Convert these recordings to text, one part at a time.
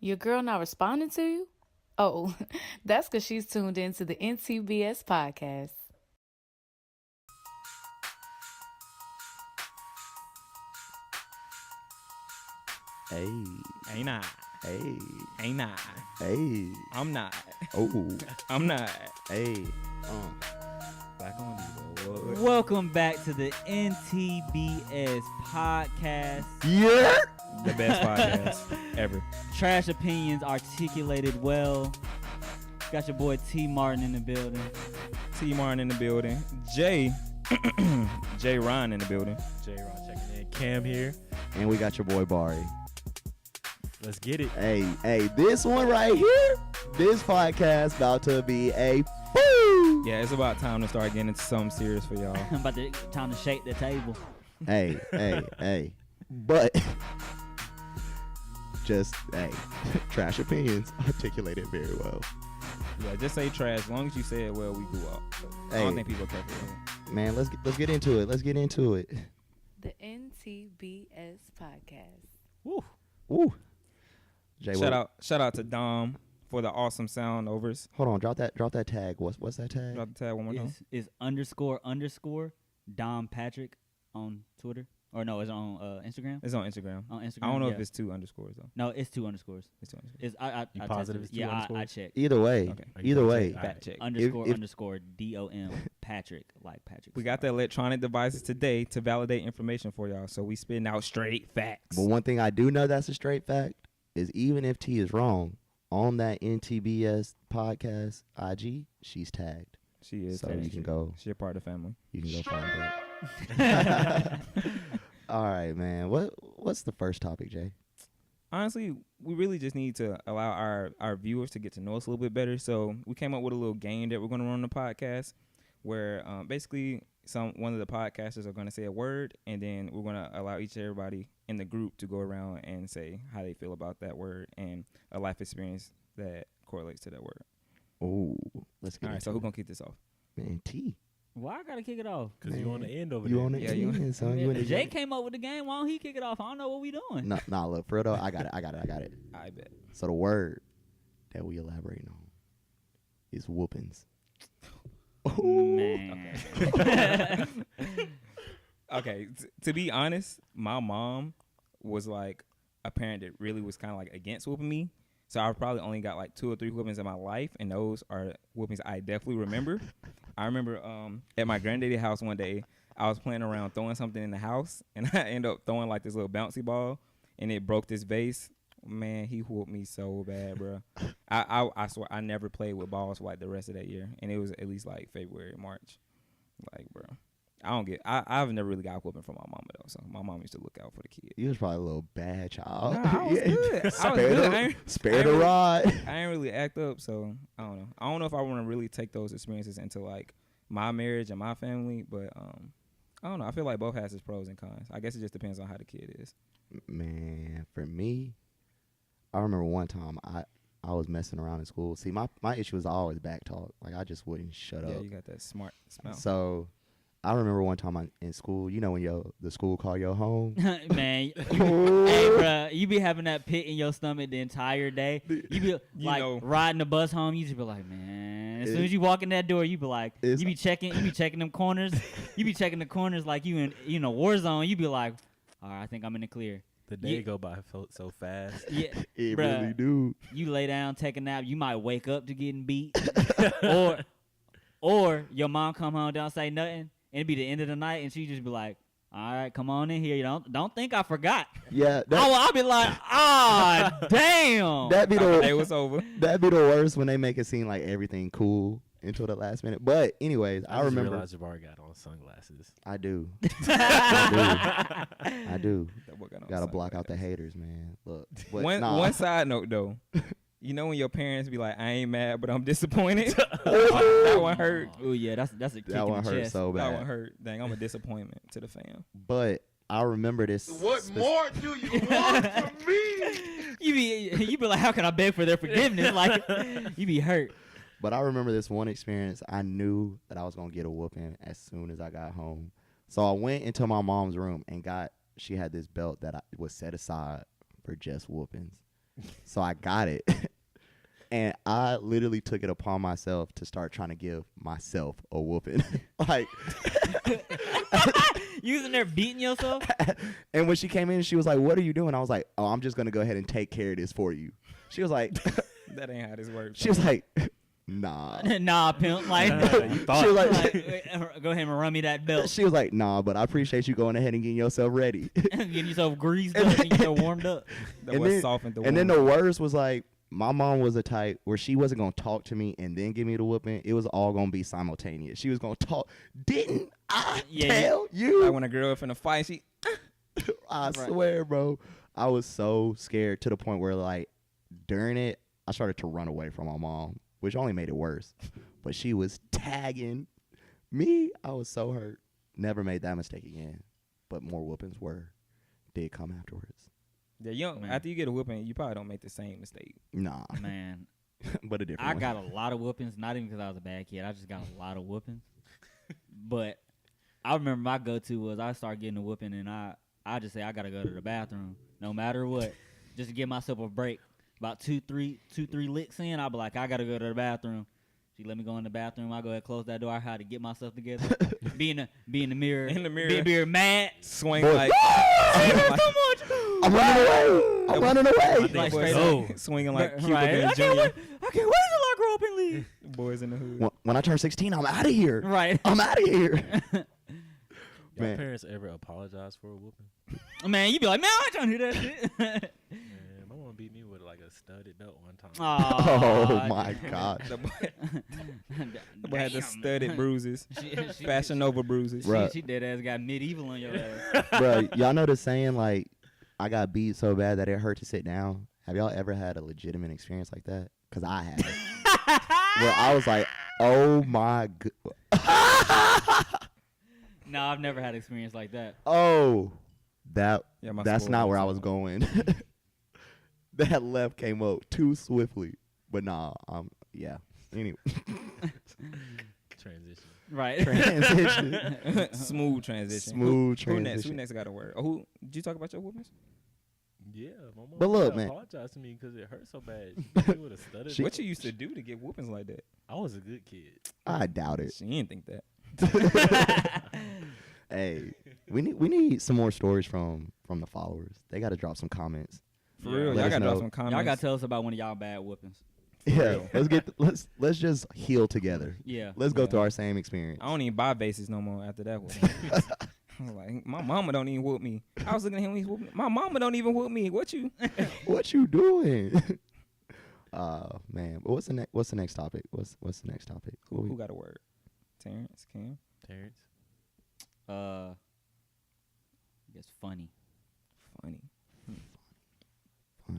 Your girl not responding to you? Oh, that's because she's tuned in to the NTBS Podcast. Hey. Ain't I? Hey. Ain't I? Hey. I'm not. Oh. I'm not. Hey. Back on you, boy. Welcome back to the NTBS Podcast. Yeah. The best podcast ever. Trash opinions articulated well. Got your boy T Martin in the building. T Martin in the building. J Ron in the building. J Ron checking in. Cam here. And we got your boy Bari. Let's get it. Hey, this one right here, this podcast about to be a boo. Yeah, it's about time to start getting into something serious for y'all. I'm about to time to shake the table. Hey. But just trash opinions articulated very well. Yeah, just say trash. As long as you say it well, we go up. I don't think people care for it. Man, let's get into it. Let's get into it. The NTBS Podcast. Woo. Jay, Shout out to Dom for the awesome sound overs. Hold on, drop that tag. What's that tag? Drop the tag one more time. Is _ Dom Patrick on Twitter? Or no, it's on Instagram? It's on Instagram. On Instagram. I don't know yeah. if it's 2 underscores though. No, it's 2 underscores. It's 2 underscores. It's I positive tested it's it. 2 Yeah, I underscores? checked. Either way. Okay. Either way. Fact check. Underscore DOM Patrick, like Patrick. We got the electronic devices today to validate information for y'all, so we spitting out straight facts. But one thing I do know that's a straight fact is even if T is wrong, on that NTBS podcast IG, she's tagged. She is. So you can go. She's a part of the family. You can go find it. All right, man. What's the first topic, Jay? Honestly, we really just need to allow our viewers to get to know us a little bit better. So we came up with a little game that we're going to run on the podcast where basically one of the podcasters are going to say a word, and then we're going to allow everybody in the group to go around and say how they feel about that word and a life experience that correlates to that word. Oh, let's get All right, so into who's it. going to kick this off? Man, T. Why I gotta kick it off? Because you on the end over You there. on the Yeah, you- end, son. You in the Jay came up with the game. Why don't he kick it off? I don't know what we doing. Nah, look, for real though, I got it. I bet. So the word that we elaborate on is whoopings. Man. Okay, to be honest, my mom was like a parent that really was kind of like against whooping me. So I probably only got like 2 or 3 whoopings in my life, and those are whoopings I definitely remember. I remember at my granddaddy's house one day, I was playing around throwing something in the house, and I ended up throwing like this little bouncy ball, and it broke this vase. Man, he whooped me so bad, bro. I swear I never played with balls for like the rest of that year, and it was at least like February, March. Like, bro, I've never really got a whooping from my mama though. So my mom used to look out for the kids. You was probably a little bad child. Nah, I was good. I was Spare good. Spare the rod. I ain't really act up, so I don't know. I don't know if I want to really take those experiences into like my marriage and my family, but I don't know. I feel like both has its pros and cons. I guess it just depends on how the kid is. Man, for me, I remember one time I was messing around in school. See, my issue was always back talk. Like I just wouldn't shut Yeah, up. you got that smart smell. So I remember one time in school, you know when the school call your home? Man, hey, bro, you be having that pit in your stomach the entire day. You be like riding the bus home. You just be like, man. As soon as you walk in that door, you be like, you be checking them corners. You be checking the corners like you in a war zone. You be like, all right, I think I'm in the clear. The day go by so fast. Yeah, It bruh, really do. You lay down, take a nap. You might wake up to getting beat, or your mom come home, don't say nothing. And it'd be the end of the night, and she just be like, "All right, come on in here. You don't think I forgot." Yeah, I'll be like, "Ah, damn." That be The day was over. That'd be the worst when they make it seem like everything cool until the last minute. But anyways, I remember. Realized Jabari got on sunglasses. I do. I do. Gotta block out the haters, man. Look. But One side note though. You know when your parents be like, I ain't mad, but I'm disappointed? That one hurt. Oh, yeah, that's a kick That one in the hurt chest. so That bad. one hurt. Dang, I'm a disappointment to the fam. But I remember this. What more do you want from me? You be like, how can I beg for their forgiveness? Like, you be hurt. But I remember this one experience. I knew that I was going to get a whooping as soon as I got home. So I went into my mom's room and she had this belt that was set aside for just whoopings. So I got it. And I literally took it upon myself to start trying to give myself a whooping. Like, you was in there beating yourself? and when she came in, she was like, "What are you doing?" I was like, "Oh, I'm just going to go ahead and take care of this for you." She was like, That ain't how this works. she was like, "Nah." Nah, pimp. Like, She was like, go ahead and run me that belt. she was like, "Nah, but I appreciate you going ahead and getting yourself ready." Getting yourself greased up, getting yourself warmed up. That and was then- softened the And then wound. the worst was like, my mom was the type where she wasn't going to talk to me and then give me the whooping. It was all going to be simultaneous. She was going to talk. Didn't I tell you? Like when a girl in a fight, she I swear, bro. I was so scared to the point where, like, during it, I started to run away from my mom, which only made it worse. But she was tagging me. I was so hurt. Never made that mistake again. But more whoopings did come afterwards. yeah, you don't, Man. after you get a whooping, you probably don't make the same mistake. Nah, Man, but a different I one. got a lot of whoopings, not even because I was a bad kid. I just got a lot of whoopings. But I remember my go-to was I started getting a whooping, and I just say I got to go to the bathroom no matter what, just to give myself a break. About two, three licks in, I'll be like, I got to go to the bathroom. She let me go in the bathroom. I go ahead, close that door. I had to get myself together. be in the mirror. In the mirror. Be mad. Swing Boy. like, I'm running away. I'm running away. like Boy, straight go. up swinging like Cuba Right. Gooding I can't Jr. wait to lock her up and leave. Boys in the hood. When I turn 16, I'm out of here. Right. I'm out of here. Your Man. parents ever apologize for a whooping? Man, you be like, man, I ain't trying to hear that shit. Man, my mom beat me with like a studded belt one time. Oh, my God. The boy had the Damn. studded bruises, She- Fashion Nova bruises. Bruh. She dead ass got medieval on your ass. Bro, y'all know the saying, like, I got beat so bad that it hurt to sit down. Have y'all ever had a legitimate experience like that? Because I have. Where I was like, oh, my God. No, I've never had experience like that. Oh, Yeah, my that's school not where I was, was going. That left came up too swiftly. But nah, yeah. Anyway. Transition. Right. Transition. Smooth transition. Smooth Who next? transition. Who next got a word? Oh, who did you talk about your whoopings? Yeah, my mom But look, tried to man. apologize to me because it hurt so bad. She beat me with a studded She- belt. What you used to do to get whoopings like that? I was a good kid. I doubt it. She didn't think that. Hey, we need some more stories from the followers. They got to drop some comments. For Yeah. real, Let y'all us gotta drop know. some comments. Y'all gotta tell us about one of y'all bad whoopings. Yeah, real. let's just heal together. Yeah. Let's go Yeah. through our same experience. I don't even buy bases no more after that whooping. I was like, my mama don't even whoop me. I was looking at him, he's whooping. My mama don't even whoop me. What you? What you doing? Man, but what's the next topic? What's the next topic? What we- Who got a word? Terrence, Cam, Terrence. I guess funny. funny. Funny. Let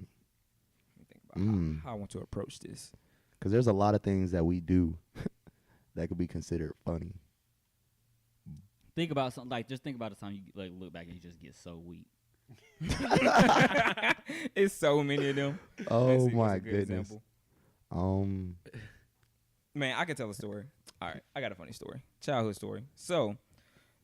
me think about Mm. how I want to approach this. Because there's a lot of things that we do that could be considered funny. Think about something like just think about the time you like look back and you just get so weak. It's so many of them. Oh Let's see, what's my a good goodness. example? Man, I can tell a story. All right, I got a funny story, childhood story. So,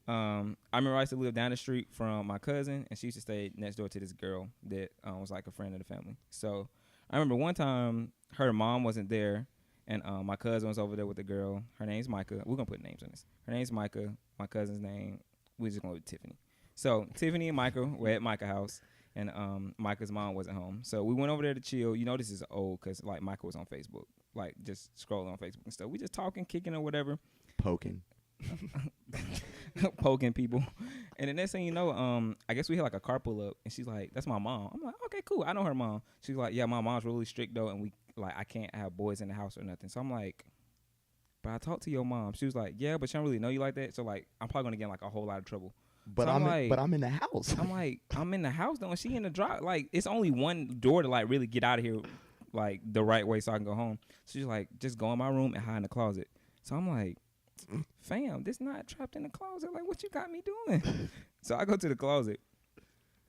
I remember I used to live down the street from my cousin, and she used to stay next door to this girl that was like a friend of the family. So, I remember one time her mom wasn't there, and my cousin was over there with the girl. Her name's Micah. We're gonna put names on this. Her name's Micah. My cousin's name, we're just going with Tiffany. So Tiffany and Micah were at Micah's house, and Micah's mom wasn't home. So we went over there to chill. You know, this is old because like Micah was on Facebook, like just scrolling on Facebook and stuff. We just talking, kicking or whatever, Poking. poking people. And the next thing you know, I guess we had like a car pull up, and she's like, "That's my mom." I'm like, "Okay, cool. I know her mom." She's like, "Yeah, my mom's really strict though, and I can't have boys in the house or nothing." So I'm like, "But I talked to your mom." She was like, "Yeah, but she don't really know you like that." So like, I'm probably gonna get in like a whole lot of trouble. But So I'm in the house. I'm like, I'm in the house though, and she in the drive. Like, it's only one door to like really get out of here, like the right way, so I can go home. She's like, just go in my room and hide in the closet. So I'm like, fam, this not trapped in the closet. Like, what you got me doing? So I go to the closet.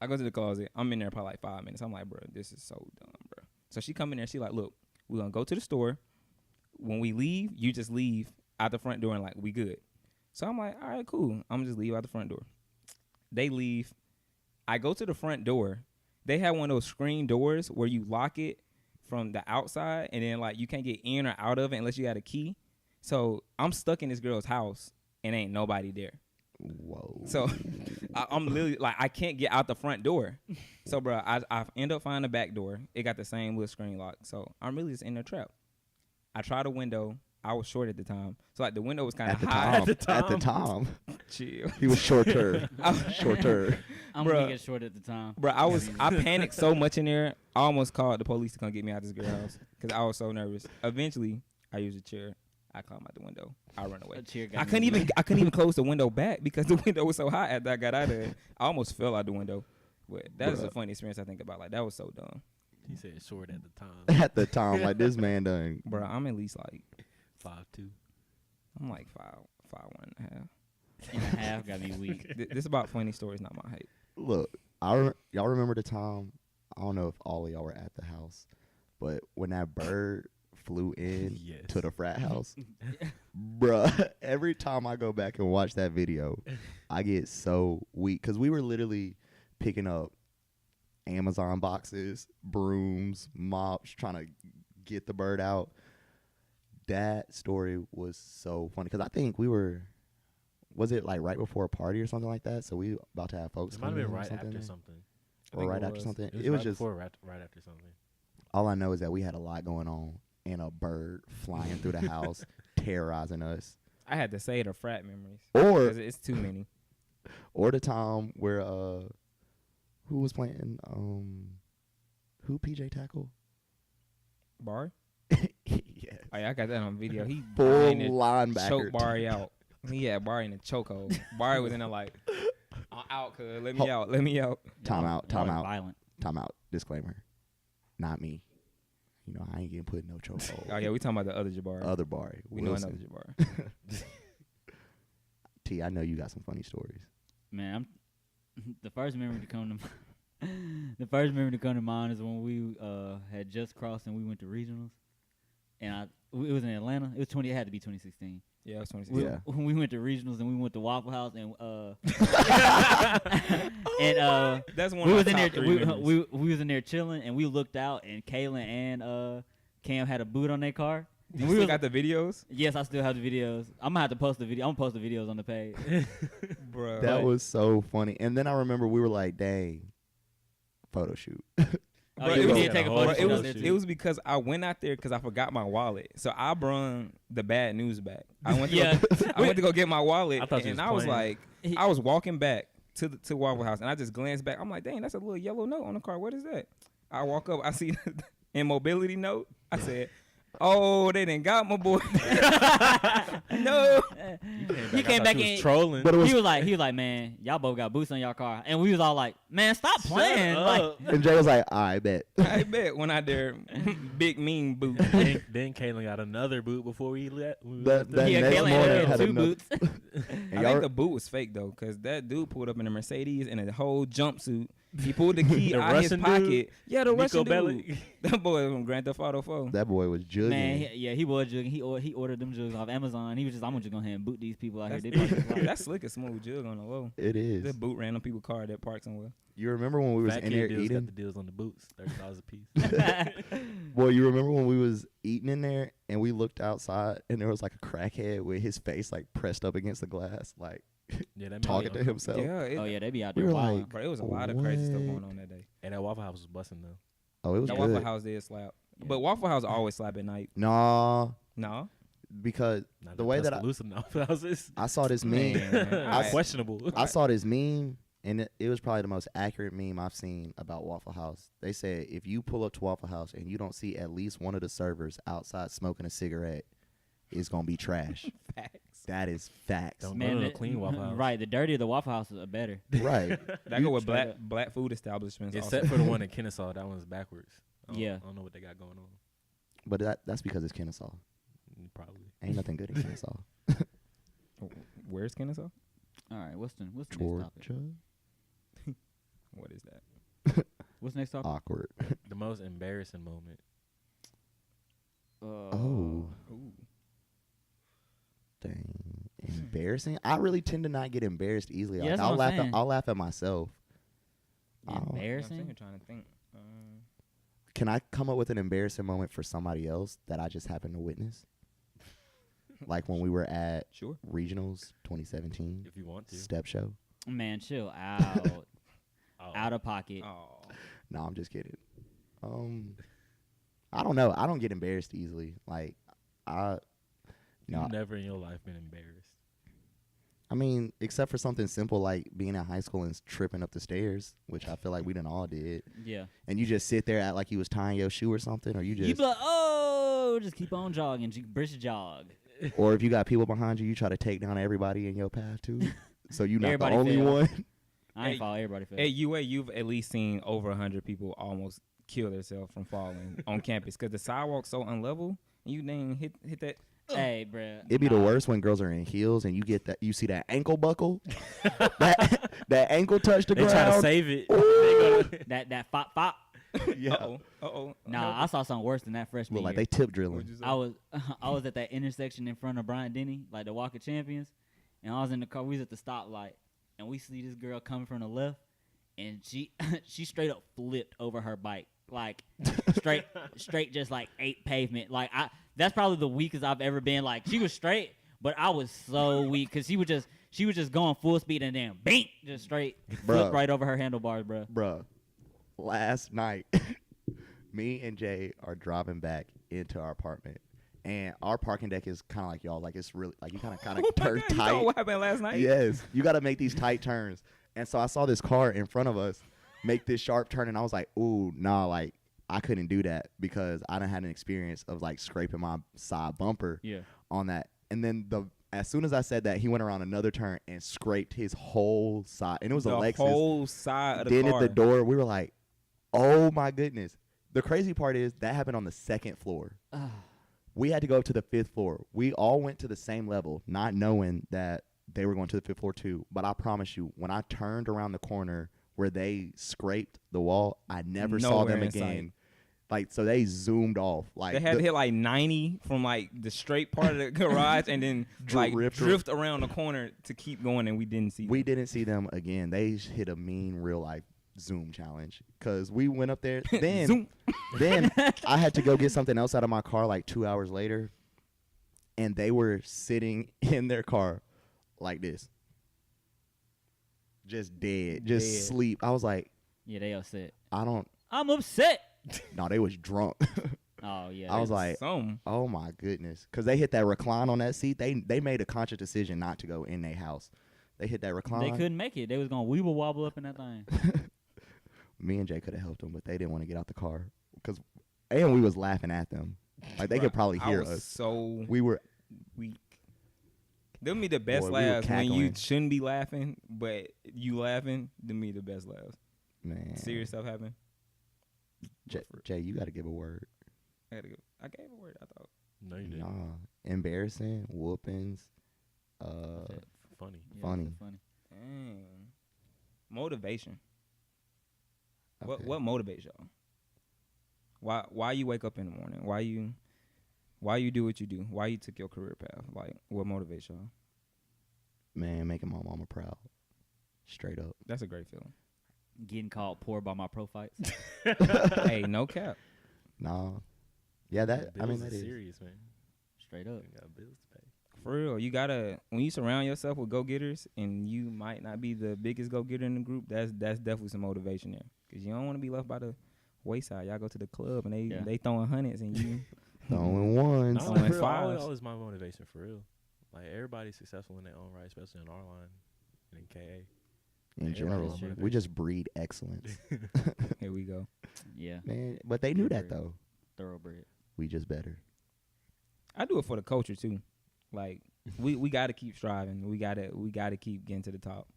I'm in there probably like 5 minutes. I'm like, bro, this is so dumb, bro. So she come in there. She like, look, we're gonna go to the store. When we leave, you just leave out the front door and like we good. So I'm like, all right, cool. I'm just leave out the front door. They leave. I go to the front door, they had one of those screen doors where you lock it from the outside, and then like you can't get in or out of it unless you got a key. So I'm stuck in this girl's house and ain't nobody there. Whoa. So I'm literally like, I can't get out the front door. So, bro, I end up finding the back door. It got the same little screen lock. So I'm really just in the trap. I tried a window. I was short at the time. So, like, the window was kind of high. At the time. Chill. He was shorter. Shorter. I'm gonna get short at the time. Bro, I panicked so much in there. I almost called the police to come get me out of this girl's house because I was so nervous. Eventually, I used a chair. I climbed out the window. I run away. I couldn't even close the window back because the window was so high after I got out of it. I almost fell out the window. But that is a funny experience I think about. Like, that was so dumb. He said short at the time. At the time, like this man done. Bro, I'm at least like 5'2". I'm like 5'1.5". And a half got me weak. This about funny stories, not my height. Look, y'all remember the time? I don't know if all of y'all were at the house, but when that bird flew in to the frat house, bruh, every time I go back and watch that video, I get so weak because we were literally picking up Amazon boxes, brooms, mops, trying to get the bird out. That story was so funny because I think was it like right before a party or something like that? So we about to have folks. It might have come been in right something. after something. Or right after something. It was right just before, right after something. all I know is that we had a lot going on and a bird flying through the house, terrorizing us. I had to say the frat memories. Or because it's too many. Or the time where who was playing who PJ tackle? Bar? Yes. Oh, yeah, I got that on video. He Full linebacker linebacker. choked Barry out. He had Barry in a chokehold. Barry was in there like, I'm out, cuz. Let me out. Let me out. Time out. Violent. Time out. Disclaimer. Not me. You know, I ain't getting put in no chokehold. Oh, yeah, we talking about the other Jabari. Other Barry. We know Wilson. another Jabari. T, I know you got some funny stories. Man, the first memory to come to mind is when we had just crossed and we went to regionals, and it was in Atlanta. It had to be 2016. Yeah, it was 2016. When we went to regionals and we went to Waffle House and that's one we of was my in there. top three memories. We was in there chilling and we looked out and Kaylin and Cam had a boot on their car. You still got the videos? Yes, I still have the videos. I'm gonna have to post the video. I'm gonna post the videos on the page. Bro. That was so funny. And then I remember we were like, dang, photo shoot. Oh, yeah, we did take a photo. It was because I went out there because I forgot my wallet. So I brung the bad news back. I went to go get my wallet, and I was like, I was walking back to Waffle House, and I just glanced back. I'm like, dang, that's a little yellow note on the car. What is that? I walk up, I see in mobility note. I said, oh, they didn't got my boy. No. He came back in trolling. But he was like, man, y'all both got boots on y'all car, and we was all like, man, stop playing. Like, And Jay was like, I bet. I bet when I dare big mean boot. then Kaylin got another boot before we let. That yeah, next Kaylin morning had had 2 another- boots. And I y'all- think the boot was fake though, because that dude pulled up in a Mercedes in a whole jumpsuit. He pulled the key The out his Russian pocket. dude? Yeah, the Nico Russian Bellic? dude. That boy was from Grand Theft Auto 4. that boy was jugging. Man, he was jugging. He ordered them jugs off Amazon. He was just, I'm just gonna go ahead and boot these people out here. That's slick, a smooth jug on the low. It is. That boot random people car that parked somewhere. You remember when we was Fat in Kid there deals eating? got the deals on the boots, $30 a piece. Boy, you remember when we was eating in there and we looked outside and there was like a crackhead with his face like pressed up against the glass, like Yeah, that talking to himself. Oh yeah, they be out We there were wild. like, Bro, it was a lot of crazy stuff what? going on that day. And that Waffle House was busting though. Oh, it was That good. Waffle House did slap. But Waffle House always slap at night. Nah, No? because Not the way that Tuscaloosa Waffle Houses. I saw this meme. Man, Questionable. I saw this meme, and it was probably the most accurate meme I've seen about Waffle House. They said if you pull up to Waffle House and you don't see at least one of the servers outside smoking a cigarette, it's gonna be trash. Facts. That is facts. Don't go to a clean Waffle House. Right, the dirtier the Waffle Houses are better. Right. That go with straight black food establishments. Except for the one in Kennesaw, that one's backwards. Yeah. I don't know what they got going on. But that's because it's Kennesaw. Probably. Ain't nothing good in Kennesaw. Where's Kennesaw? All right, what's the next topic? Georgia. What is that? What's the next topic? Awkward. The most embarrassing moment. Oh. Ooh. Dang. Embarrassing? I really tend to not get embarrassed easily. Yeah, Like, that's what I'm saying. I'll laugh at myself. Embarrassing? I'm trying to think. Can I come up with an embarrassing moment for somebody else that I just happened to witness? Like when we were at Regionals 2017. If you want to. Step show. Man, chill out. Out of pocket. Oh. No, I'm just kidding. I don't know. I don't get embarrassed easily. Like, You've never in your life been embarrassed. I mean, except for something simple like being in high school and tripping up the stairs, which I feel like we done all did. Yeah. And you just sit there act like you was tying your shoe or something, or you just. You be like, oh, just keep on jogging, brisk jog. Or if you got people behind you, you try to take down everybody in your path too. So you're not Everybody the only fail. one. I ain't follow everybody. At UA, you've at least seen over 100 people almost kill themselves from falling on campus because the sidewalk's so unlevel. And you dang hit that. Hey, bruh. It'd be the worst when girls are in heels and you see that ankle buckle, that ankle touch the They ground. try to save it. That fop. Yeah. Uh-oh. Nah, I saw something worse than that freshman Look like year. they tip drilling. I was at that intersection in front of Bryant Denny, like the Walk of Champions, and I was in the car. We was at the stoplight, and we see this girl coming from the left, and she straight up flipped over her bike, like straight just like ate pavement. Like that's probably the weakest I've ever been. Like she was straight, but I was so weak because she was just going full speed and then bing, just straight flipped right over her handlebars, bro. Bruh, last night, me and Jay are driving back into our apartment, and our parking deck is kind of like y'all. Like it's really like you kind of turn You tight. know what happened last night? Yes, you got to make these tight turns. And so I saw this car in front of us make this sharp turn, and I was like, ooh, nah, like I couldn't do that because I done had an experience of like scraping my side bumper on that. And then as soon as I said that, he went around another turn and scraped his whole side. And it was a Lexus. The whole side of the car. Then at the door, we were like, oh my goodness. The crazy part is that happened on the second floor. We had to go up to the fifth floor. We all went to the same level, not knowing that they were going to the fifth floor too. But I promise you, when I turned around the corner where they scraped the wall, I never saw them again. Like, so they zoomed off. Like they had to hit like 90 from like the straight part of the garage and then like drift around the corner to keep going, and we didn't see them. We didn't see them again. They hit a mean real life Zoom challenge because we went up there. Then, then I had to go get something else out of my car like 2 hours later, and they were sitting in their car like this, just dead, just sleep. I was like, yeah, they upset. I'm upset. No, they was drunk. Oh yeah. I was like, oh my goodness, because they hit that recline on that seat. They made a conscious decision not to go in their house. They hit that recline. They couldn't make it. They was gonna weeble wobble up in that thing. Me and Jay could have helped them, but they didn't want to get out the car and we was laughing at them. Like they could probably hear us. So we were weak. Them be the best Boy, we were laughs when you cackling. shouldn't be laughing, but you laughing. Them be the best laughs. Man, Serious stuff happen. Jay, you got to give a word. I gave a word. I thought. No, you didn't. Nah, embarrassing, whoopings, Funny. Yeah, funny. funny. Dang. Motivation. Okay. What motivates y'all? Why you wake up in the morning? Why you do what you do? Why you took your career path? Like, what motivates y'all? Man, making my mama proud. Straight up. That's a great feeling. Getting called poor by my pro fights. Hey, no cap. Nah. Yeah, that I mean Bills that is serious, man. Straight up. We got bills to pay. For real, you gotta, when you surround yourself with go-getters and you might not be the biggest go-getter in the group, that's definitely some motivation there. Because you don't want to be left by the wayside. Y'all go to the club and they throwing hundreds and you throwing ones. No, Only for real, fives. always my motivation for real. Like everybody's successful in their own right, especially in our line and in KA. In Everybody's general, motivation. we just breed excellence. here we go. Yeah. Man, but they knew that though. Thoroughbred. We just better. I do it for the culture too. Like we got to keep striving. We got to keep getting to the top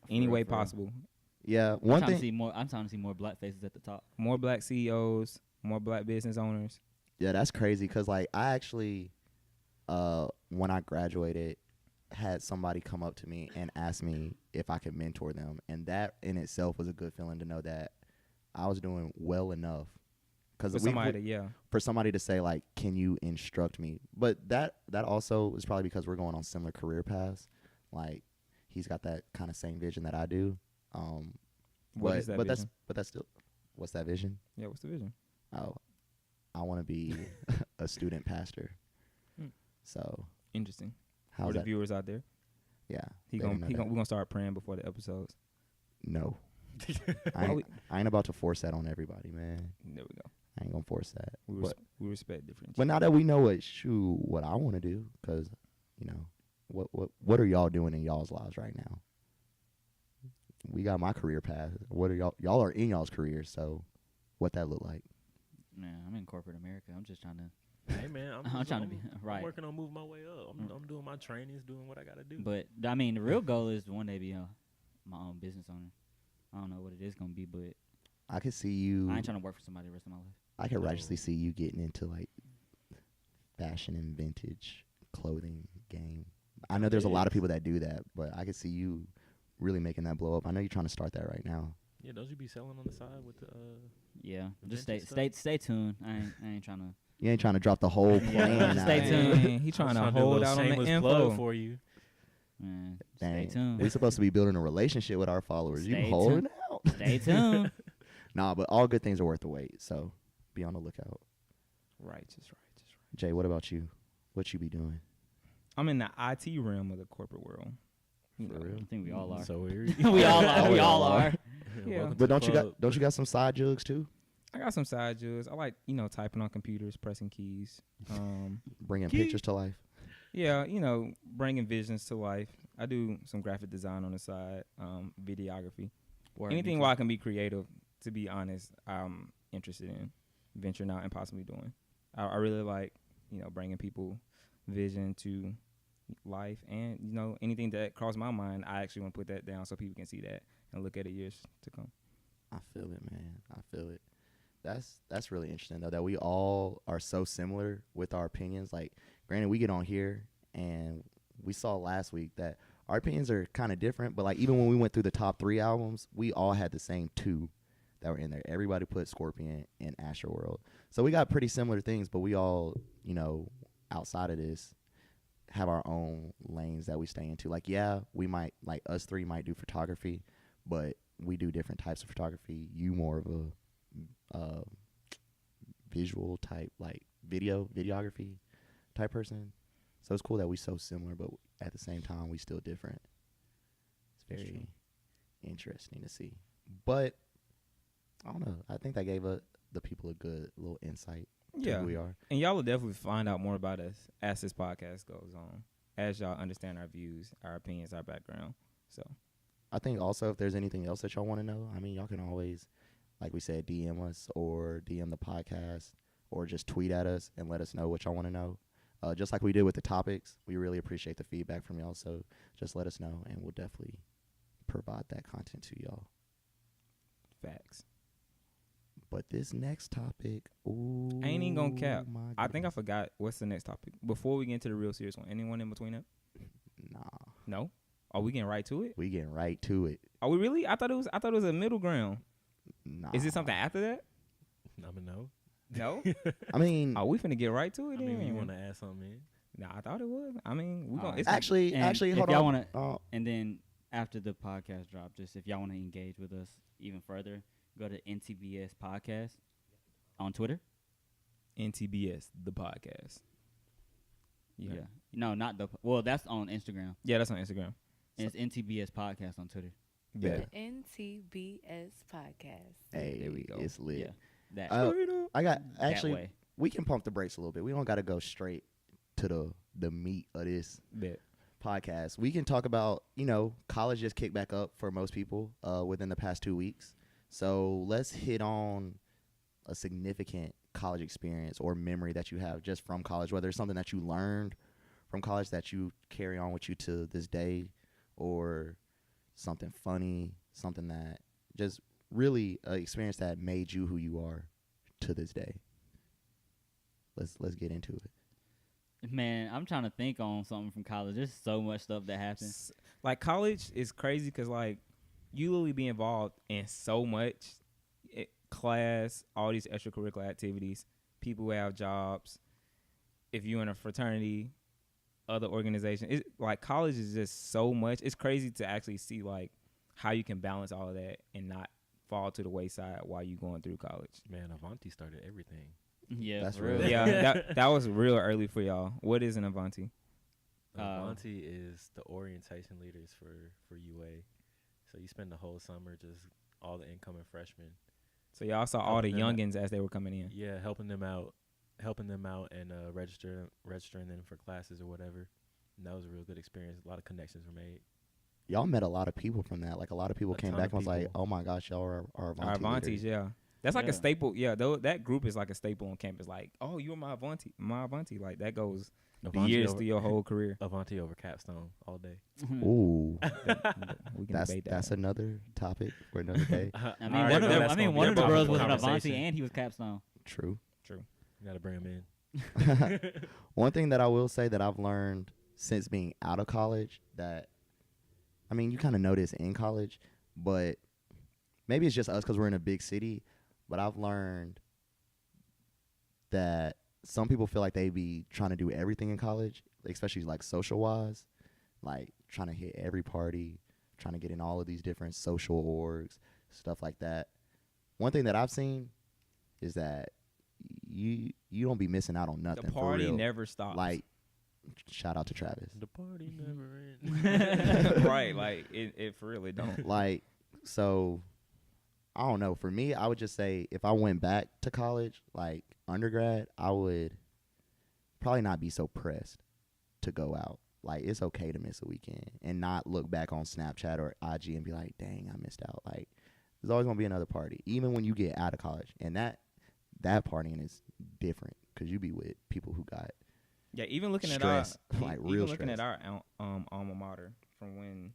any way possible. Yeah, I'm one trying thing. to see more black faces at the top. More black CEOs, more black business owners. Yeah, that's crazy because like I actually, when I graduated, had somebody come up to me and ask me if I could mentor them, and that in itself was a good feeling to know that I was doing well enough. For somebody to say like, can you instruct me? But that also is probably because we're going on similar career paths. Like he's got that kind of same vision that I do. What is that vision? But that's still, what's that vision? Yeah, what's the vision? Oh, I want to be a student pastor. So Interesting. how's For the that? viewers out there, Yeah. we're gonna start praying before the episodes. No. I ain't about to force that on everybody, man. There we go. I ain't gonna force that. We respect difference. But now that we know what I want to do, because what are y'all doing in y'all's lives right now? We got my career path. What are y'all are in y'all's careers, so what that look like? Man, I'm in corporate America. I'm just trying to. Hey man, I'm trying to be right. I'm working on moving my way up. I'm doing my trainings, doing what I gotta do. But I mean, the real goal is to one day be my own business owner. I don't know what it is gonna be, but I could see you. I ain't trying to work for somebody the rest of my life. I could righteously see you getting into like fashion and vintage clothing game. I know there's a lot of people that do that, but I could see you really making that blow up. I know you're trying to start that right now. Yeah, don't you be selling on the side with the? Yeah, just vintage stay tuned. I ain't trying to. You ain't trying to drop the whole plan. Stay out. tuned. He trying to do a hold little out on the shameless info plug for you. Man, Dang. stay tuned. We're supposed to be building a relationship with our followers. You Stay holding tuned. out. Stay tuned. Nah, but all good things are worth the wait. So be on the lookout. Righteous. Jay, what about you? What you be doing? I'm in the IT realm of the corporate world. You For know. real? I think we all are. So weird. we all are. We all are. Yeah. Welcome But to the don't you club. got some side jugs too? I got some side jobs. I like, typing on computers, pressing keys. Bringing pictures to life. Yeah, bringing visions to life. I do some graphic design on the side, videography. Anything where I can be creative, to be honest, I'm interested in venturing out and possibly doing. I really like, bringing people vision to life, and, anything that crossed my mind, I actually want to put that down so people can see that and look at it years to come. I feel it, man. I feel it. That's really interesting though, that we all are so similar with our opinions. Like, granted, we get on here and we saw last week that our opinions are kind of different, but like even when we went through the top 3 albums, we all had the same 2 that were in there. Everybody put Scorpion and Astroworld. So we got pretty similar things, but we all, outside of this, have our own lanes that we stay into. Like, yeah, we might, like us 3 might do photography, but we do different types of photography. You more of a visual type, like videography type person. So it's cool that we so similar, but at the same time we still different. It's very interesting to see. But I don't know. I think that gave the people a good little insight to who we are. And y'all will definitely find out more about us as this podcast goes on, as y'all understand our views, our opinions, our background. So I think also if there's anything else that y'all want to know, I mean, y'all can always, like we said, DM us or DM the podcast or just tweet at us and let us know what y'all want to know. Just like we did with the topics, we really appreciate the feedback from y'all. So just let us know, and we'll definitely provide that content to y'all. facts. But this next topic, ooh, I ain't even gonna cap. my I think I goodness. forgot what's the next topic before we get into the real serious one. Anyone in between that? Nah, No. Are we getting right to it? we getting right to it. Are we really? I thought it was a middle ground. Nah, Is it something after that? I'm a no. No. I mean, Are we finna get right to it? I mean, then? you want to add something in? Nah, I thought it was. I mean, we gonna. It's actually, And hold if on. y'all wanna- Uh, And then after the podcast drop, just if y'all want to engage with us even further, go to NTBS Podcast on Twitter. NTBS the podcast. Yeah. No, not the. Well, that's on Instagram. Yeah, that's on Instagram. And it's NTBS Podcast on Twitter. Yeah. The NTBS Podcast. Hey, There we go. It's lit. Yeah. That. I got that actually. way. We can pump the brakes a little bit. We don't got to go straight to the meat of this Bet. podcast. We can talk about, college just kicked back up for most people within the past 2 weeks. So let's hit on a significant college experience or memory that you have just from college, whether it's something that you learned from college that you carry on with you to this day, or something funny, something that just really an experience that made you who you are to this day. Let's get into it. Man, I'm trying to think on something from college. There's so much stuff that happens. Like, college is crazy because, like, you literally be involved in so much. Class, all these extracurricular activities, people who have jobs. If you're in a fraternity, other organizations. Like, college is just so much. It's crazy to actually see, like, how you can balance all of that and not fall to the wayside while you going through college. Man, Avanti started everything. Yeah, That's for real. real. Yeah, that was real early for y'all. What is an Avanti? Avanti is the orientation leaders for UA. So you spend the whole summer just all the incoming freshmen. So y'all saw all the Helping them youngins as they were coming in. Yeah, helping them out and registering them for classes or whatever. And that was a real good experience. A lot of connections were made. Y'all met a lot of people from that. Like a lot of people A came ton back of and was like, people. "Oh my gosh, y'all are Avanti Our Avantis, leaders." yeah. That's like Yeah. a staple. Yeah, though that group is like a staple on campus. Like, oh, you're my Avanti. Like that goes years over, to your whole career. Avanti over capstone all day. Ooh, We can that's debate that. that's another topic for another day. I mean, already one of know the, that's I mean, gonna one be of the a bros topic was of an Avanti conversation. and he was capstone. True. You gotta bring them in. One thing that I will say that I've learned since being out of college that, I mean, you kind of notice in college, but maybe it's just us because we're in a big city, but I've learned that some people feel like they be trying to do everything in college, especially like social-wise, like trying to hit every party, trying to get in all of these different social orgs, stuff like that. One thing that I've seen is that you don't be missing out on nothing. The for party real. never stops. Like, shout out to Travis. The party never ends. Right, like it for real it don't. Like, so I don't know. For me, I would just say if I went back to college, like undergrad, I would probably not be so pressed to go out. Like, it's okay to miss a weekend and not look back on Snapchat or IG and be like, dang, I missed out. Like, there's always going to be another party, even when you get out of college. And that partying is different because you be with people who got Yeah, even looking stress, at our like even real looking stress. at our alma mater from when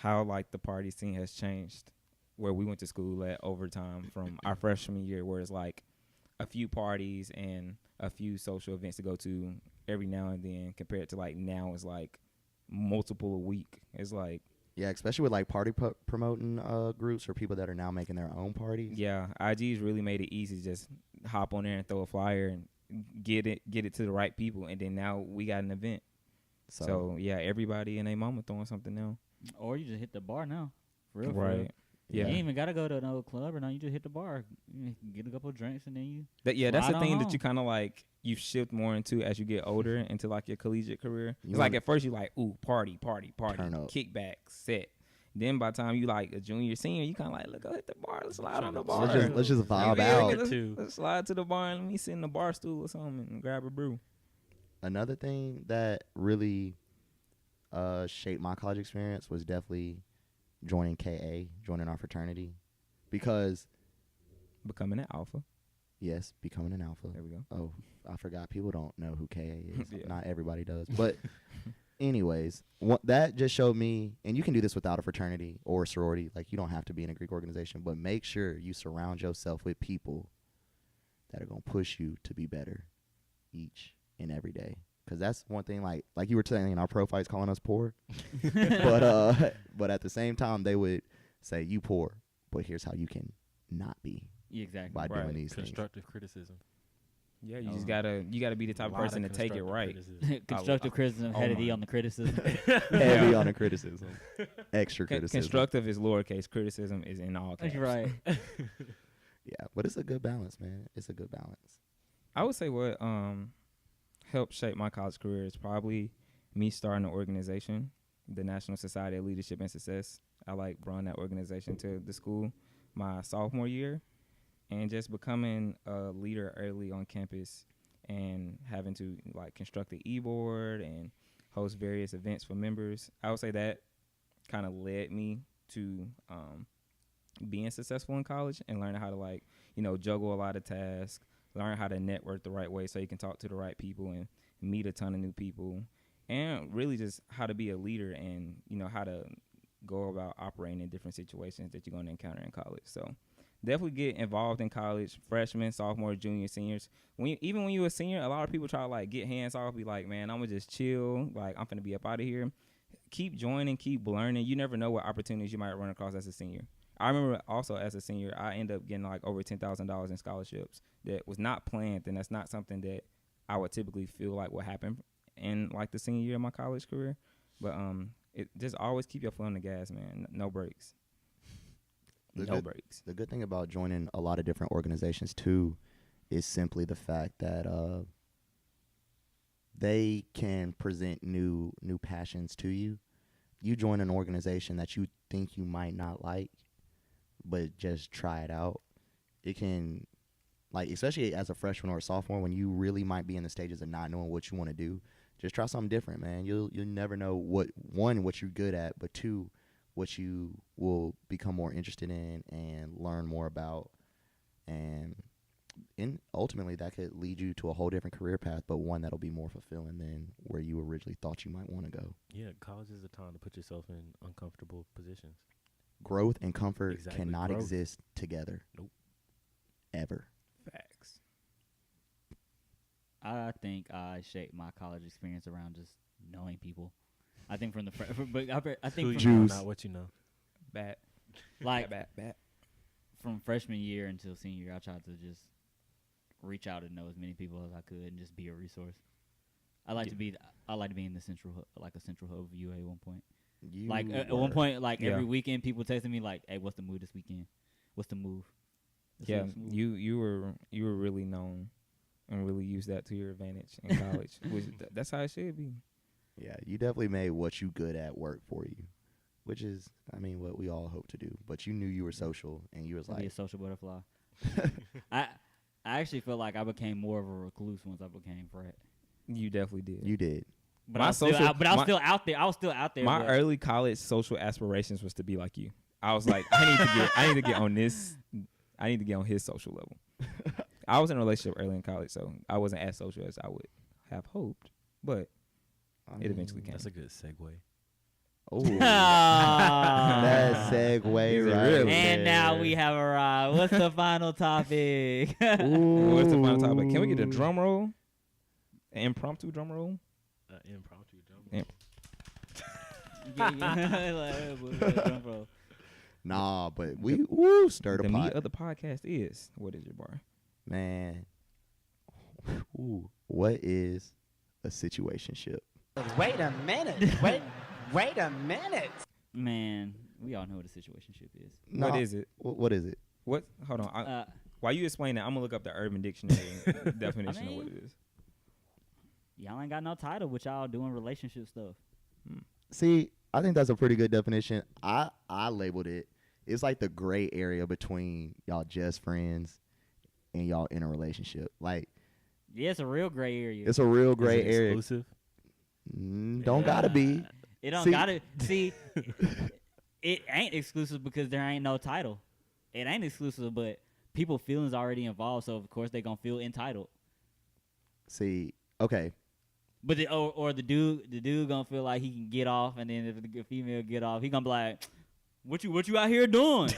how like the party scene has changed, where we went to school at overtime from our freshman year, where it's like a few parties and a few social events to go to every now and then, compared to like now it's like multiple a week. It's like Yeah, especially with like party promoting groups or people that are now making their own parties. yeah, IG's really made it easy to just hop on there and throw a flyer and get it to the right people, and then now we got an event. So yeah, everybody and their mama throwing something now. Or you just hit the bar now. For real, for Right. real. Yeah. You ain't even gotta go to no club or nothing. You just hit the bar, you get a couple of drinks, and then you. That's the Right thing on that you home. kind of like you shift more into as you get older into like your collegiate career. You It's like wanna- at first you like ooh party, Turn up. kickback, set. Then by the time you like a junior, senior, you kind of like, look, go hit the bar, let's slide on the bar. Let's just vibe Yeah, out. let's slide to the bar and let me sit in the bar stool or something and grab a brew. Another thing that really shaped my college experience was definitely joining KA, joining our fraternity, because Becoming an alpha. yes, becoming an alpha. There we go. Oh, I forgot. People don't know who KA is. Yeah. Not everybody does. But anyways, that just showed me, and you can do this without a fraternity or a sorority. Like, you don't have to be in a Greek organization, but make sure you surround yourself with people that are going to push you to be better each and every day. Because that's one thing, like you were saying in our profiles, calling us poor. but at the same time, they would say, you poor, but here's how you can not be Yeah, exactly. by Right. doing these things. Constructive criticism. Yeah, you Oh. just gotta be the type of Lot person to take it constructive right. criticism. Constructive criticism, oh heavy my. on the criticism. Heavy on the criticism. Extra criticism. Constructive is lowercase. Criticism is in all caps. That's right. Yeah, but it's a good balance, man. It's a good balance. I would say what helped shape my college career is probably me starting an organization, the National Society of Leadership and Success. I like brought that organization to the school my sophomore year, and just becoming a leader early on campus and having to like construct the e-board and host various events for members. I would say that kind of led me to being successful in college and learning how to like, juggle a lot of tasks, learn how to network the right way so you can talk to the right people and meet a ton of new people, and really just how to be a leader and, how to go about operating in different situations that you're going to encounter in college. So definitely get involved in college, freshmen, sophomore, junior, seniors. Even when you're a senior, a lot of people try to like get hands off, be like, man, I'm going to just chill. Like, I'm going to be up out of here. Keep joining, keep learning. You never know what opportunities you might run across as a senior. I remember also as a senior, I ended up getting like over $10,000 in scholarships that was not planned, and that's not something that I would typically feel like would happen in like the senior year of my college career. But it just always keep your foot on the gas, man. No breaks. No breaks. The good thing about joining a lot of different organizations too is simply the fact that they can present new passions to you. You join an organization that you think you might not like, but just try it out. It can, like, especially as a freshman or a sophomore, when you really might be in the stages of not knowing what you want to do, just try something different, man. You'll never know what you're good at, but two, what you will become more interested in and learn more about. And ultimately, that could lead you to a whole different career path, but one that'll be more fulfilling than where you originally thought you might want to go. Yeah, college is the time to put yourself in uncomfortable positions. Growth and comfort cannot exist together. Nope. Ever. Facts. I think I shaped my college experience around just knowing people. I think from the but I think from Juice. Not what you know. Bat. like bat. from freshman year until senior year, I tried to just reach out and know as many people as I could and just be a resource. I like to be in the central hub of UA at one point. At one point, every weekend, people texting me like, "Hey, what's the mood this weekend? What's the move?" You were really known and really used that to your advantage in college. That's how it should be. Yeah, you definitely made what you good at work for you, which is, I mean, what we all hope to do. But you knew you were social, and you was Be a like, social butterfly. I actually feel like I became more of a recluse once I became frat. You definitely did. you did. But I was still out there. I was still out there. My early college social aspirations was to be like you. I was like, I need to get on this. I need to get on his social level. I was in a relationship early in college, so I wasn't as social as I would have hoped, but it eventually came. That's a good segue. Oh, that segue right And there. now we have arrived. What's the final topic? What's the final topic? Can we get a drum roll? An impromptu drum roll? Impromptu Drum roll. Nah, but we stir the The pot. meat of the podcast is, what is your bar? Man, what is a situationship? Wait a minute. Wait a minute. Man, we all know what a situationship is. Nah, What is it? What is it? What? Hold on. While you explain that, I'm going to look up the Urban Dictionary definition of what it is. Y'all ain't got no title, but y'all doing relationship stuff. See, I think that's a pretty good definition. I labeled it. It's like the gray area between y'all just friends and y'all in a relationship. Like, Yeah, it's a real gray area. it's a real gray area. Exclusive? Don't gotta be. It don't See- gotta see. It ain't exclusive because there ain't no title. It ain't exclusive, but people feelings already involved, so of course they gonna feel entitled. See, okay. But the dude gonna feel like he can get off, and then if the female get off, he gonna be like, "What you out here doing?"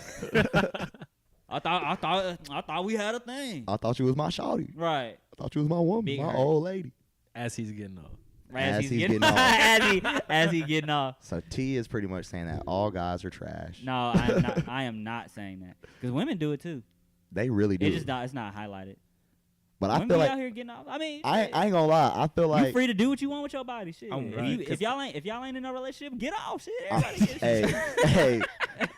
I thought we had a thing. I thought you was my shawty. Right. I thought you was my woman, Big my hurt. old lady. As he's getting off. Right, As he's getting off. as he getting off. So T is pretty much saying that all guys are trash. No, I am not saying that because women do it too. They really do. It's not highlighted. But I Women feel be like out here getting off. I mean, I ain't gonna lie. I feel you like free to do what you want with your body. Shit. I'm right. If y'all ain't in a relationship, get off. Shit. Everybody get hey,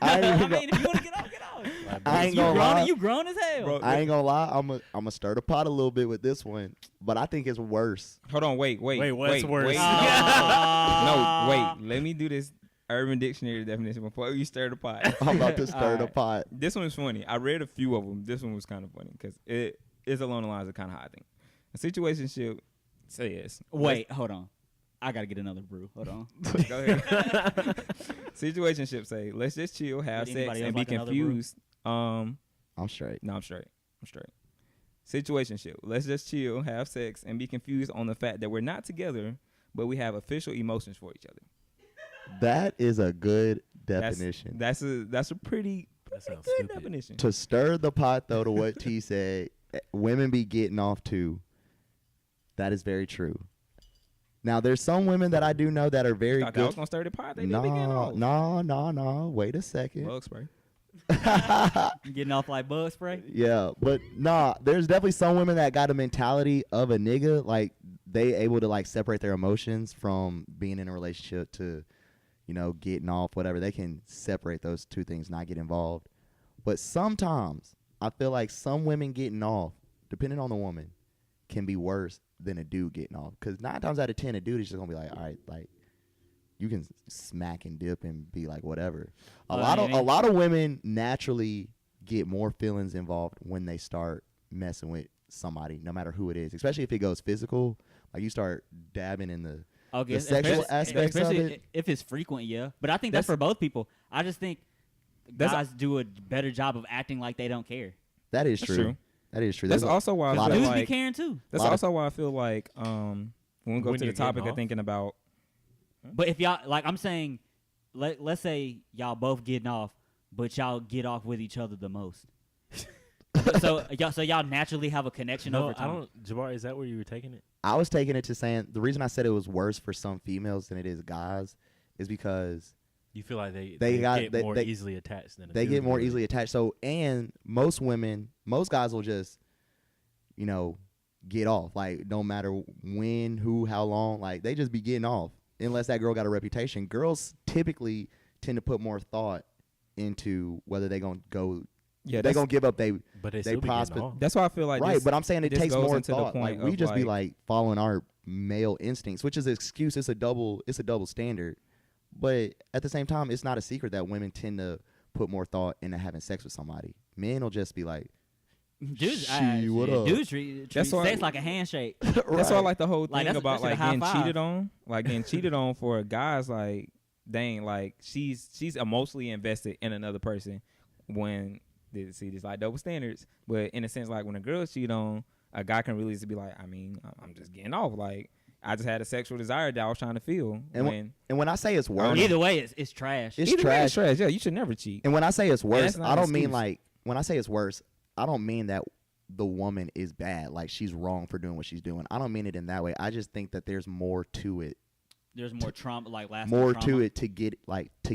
I ain't even if you want to get off, get off. I ain't You gonna grown, lie. you grown as hell. Bro, I ain't gonna lie. I'm gonna stir the pot a little bit with this one, but I think it's worse. Hold on, wait. Wait, what's worse? No, wait. Let me do this Urban Dictionary definition before you stir the pot. I'm about to stir the Alright. pot. This one is funny. I read a few of them. This one was kind of funny because it is along the lines of kind of how I think. A situationship says. Wait, hold on. I gotta get another brew. Hold on. Go ahead. Situationship say, let's just chill, have Would sex, anybody and else be like another brew? confused. I'm straight. No, I'm straight. Situationship. Let's just chill, have sex, and be confused on the fact that we're not together, but we have official emotions for each other. That is a good definition. That's a pretty That sounds good stupid. definition. To stir the pot, though, to what T said, women be getting off too. That is very true. Now, there's some women that I do know that are very Thought that was good. gonna stir the pot. They didn't begin off. No. Wait a second. Bug spray. Getting off like bug spray. Yeah, but nah, there's definitely some women that got a mentality of a nigga. Like, they able to, like, separate their emotions from being in a relationship to, getting off, whatever. They can separate those two things, not get involved. But sometimes I feel like some women getting off, depending on the woman, can be worse than a dude getting off. Because 9 times out of 10, a dude is just gonna be like, all right, like you can smack and dip and be like whatever. A lot of women naturally get more feelings involved when they start messing with somebody, no matter who it is, especially if it goes physical. Like you start dabbing in the sexual aspects of it. If it's frequent, yeah. But I think that's for both people. I just think guys do a better job of acting like they don't care. That is true. That is true. That's also why I feel dudes like be caring too. That's also why I feel like when we go to the topic of thinking about. But if y'all like, I'm saying, let's say y'all both getting off, but y'all get off with each other the most. so y'all naturally have a connection over time. Jabbar, is that where you were taking it? I was taking it to saying the reason I said it was worse for some females than it is guys is because you feel like they get more easily attached than they get more easily attached. So, and most guys will just, get off. Like, no matter when, who, how long, like they just be getting off. Unless that girl got a reputation. Girls typically tend to put more thought into whether they're going to go. Yeah, they're going to give up they prospect. That's why I feel like but I'm saying it takes more thought. Like we just be like following our male instincts, which is an excuse. It's a double standard. But at the same time, it's not a secret that women tend to put more thought into having sex with somebody. Men will just be like, dudes treat sex like a handshake. Right. That's why I like the whole thing about like getting cheated on. Like getting cheated on for guys, like dang, like she's emotionally invested in another person. When there's like double standards, but in a sense, like when a girl cheat on, a guy can really just be like, I mean, I'm just getting off. Like I just had a sexual desire that I was trying to feel. And when I say it's worse, either way, it's trash. It's trash. Yeah, you should never cheat. And when I say it's worse, I don't mean like when I say it's worse, I don't mean that the woman is bad, like she's wrong for doing what she's doing. I don't mean it in that way. I just think that there's more to it. There's more trauma, like lasting more trauma. to it to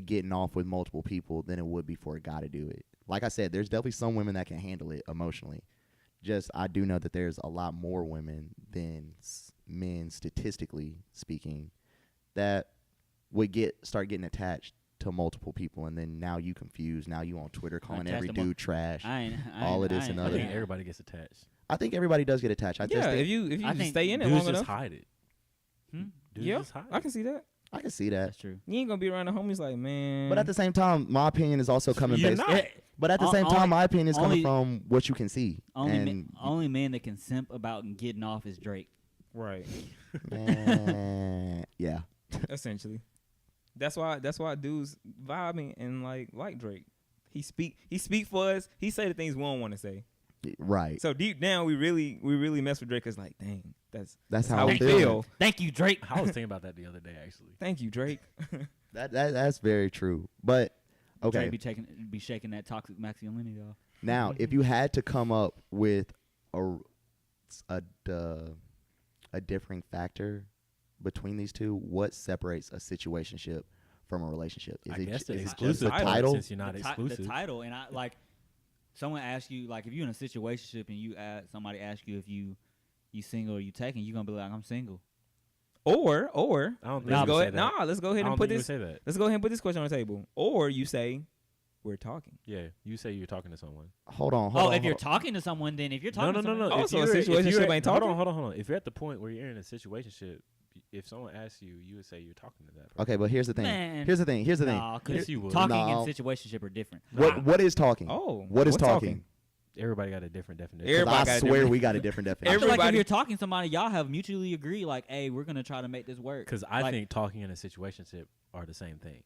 getting off with multiple people than it would be for a guy to do it. Like I said, there's definitely some women that can handle it emotionally. Just I do know that there's a lot more women than men, statistically speaking, that would start getting attached to multiple people, and then now you confused. Now you on Twitter calling every dude trash. All of this and other. I think everybody gets attached. I think everybody does get attached. If you just stay in it long enough, hide it. Yeah, I can see that. I can see that. That's true. You ain't gonna be around the homies like, man. But at the same time, my opinion is also coming based. But at the same time, my opinion is coming from what you can see. Only man that can simp about getting off is Drake. Right. Yeah. Essentially. That's why dudes vibing and like Drake. He speak for us. He say the things we don't want to say. Right. So deep down, we really mess with Drake. It's like, dang, that's how we feel. Thank you, Drake. I was thinking about that the other day, actually. Thank you, Drake. That's very true. But okay, Drake be shaking that toxic masculinity off. Now, if you had to come up with a differing factor between these two, what separates a situationship from a relationship? Is it just the title? Since you're not exclusive. The title, and I like. Someone asks you, like, if you're in a situationship and somebody asks you if you single or you taken, you're gonna be like, I'm single. Or I don't think let's go ahead. That. Let's go ahead and put this. Say that. Let's go ahead and put this question on the table. Or you say, we're talking. Yeah, you say you're talking to someone. Hold on. If you're talking to someone, then if you're talking to someone. No. Also, a situationship ain't talking. Hold on. If you're at the point where you're in a situationship, if someone asks you, you would say you're talking to that person. Okay, but here's the thing. Man. Here's the thing. Yes, you would. Talking and situationship are different. What is talking? What is talking? Everybody got a different definition. I swear we got a different definition. I feel like if you're talking to somebody, y'all have mutually agree, like, hey, we're going to try to make this work. Because I think talking and a situationship are the same thing.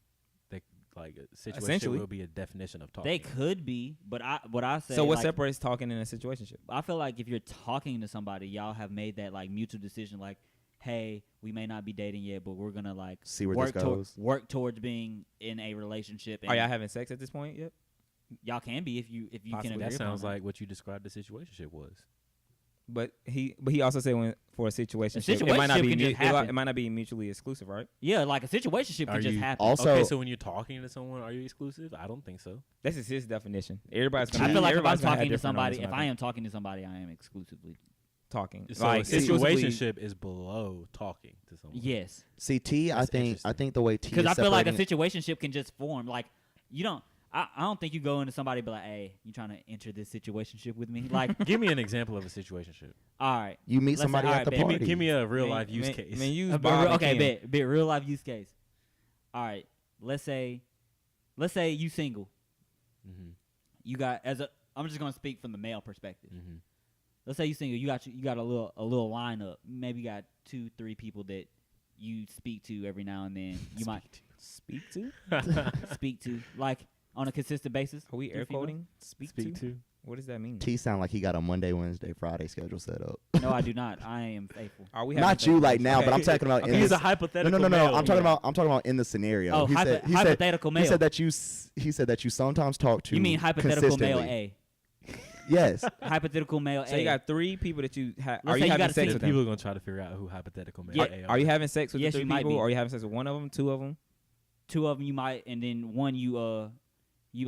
Like a situationship will be a definition of talking. They could be, but what I say. So what separates talking and a situationship? I feel like if you're talking to somebody, y'all have made that like mutual decision, like, hey, we may not be dating yet, but we're gonna like see where this goes. Work towards being in a relationship. Are y'all having sex at this point yet? Y'all can be if you Possibly. can agree. That sounds like what you described the situationship was. But he also said for a situationship, it might not be mutually exclusive, right? Yeah, like a situationship can just happen. Also, okay, so when you're talking to someone, are you exclusive? I don't think so. This is his definition. I feel like if I'm talking to somebody, if I am talking to somebody, I am exclusively talking. So like, a situationship is below talking to someone. Yes. See, I think the way T, because I feel like a situationship can just form. Like, you don't. I don't think you go into somebody and be like, hey, you trying to enter this situationship with me? Like, Give me an example of a situationship. all right. You meet Let's somebody say- at the alright, party. Give me a real life use Man, case. Man, use But Bob and okay, Kim. bet real life use case. All right, let's say you single. Mm-hmm. You got I'm just gonna speak from the male perspective. Mm-hmm. Let's say you single. You got a little lineup. Maybe you got 2-3 people that you speak to every now and then. You might Speak to? speak to like on a consistent basis. Are we Three air females? quoting? Speak Speak to? to. What does that mean? T sound like he got a Monday, Wednesday, Friday schedule set up. No, I do not. I am faithful. Are we Not having you sex? like now, Okay. but I'm talking about in He's this. a hypothetical. No. male. I'm talking about in the scenario. Oh, he said hypothetical male. He said that you sometimes talk to. You mean hypothetical male consistently. A? Yes. Hypothetical male So A. you got 3 people that you Let's are say you you having gotta sex see with People them? are gonna try to figure out who hypothetical male. Yeah. A Are you having sex with Yes, the 3 you might people, be. or are you having sex with one of them, 2 of them? 2 of them you might, and then one you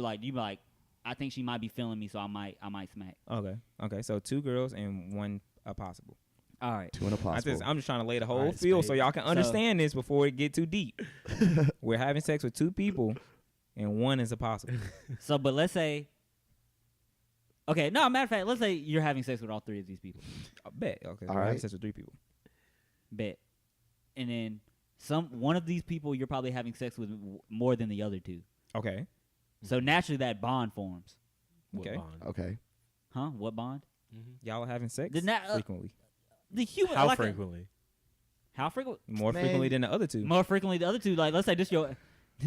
like. I think she might be feeling me, so I might smack. Okay. So 2 girls and 1 possible. All right. 2 and a possible. I'm just trying to lay the whole Alright, field so spade. y'all can understand this before it get too deep. We're having sex with 2 people, and 1 is a possible. So, but let's say. Okay, no, matter of fact, let's say you're having sex with all 3 of these people. I bet. Okay. So All we're having right. sex with 3 people. Bet. And then one of these people you're probably having sex with more than the other 2. Okay. So naturally that bond forms. What Okay. bond? Okay. Huh? What bond? Mm-hmm. Y'all are having sex Did not- frequently. The human. How like frequently? How frequent? More Man. frequently than the other 2. More frequently the other 2. Like let's say this your Are we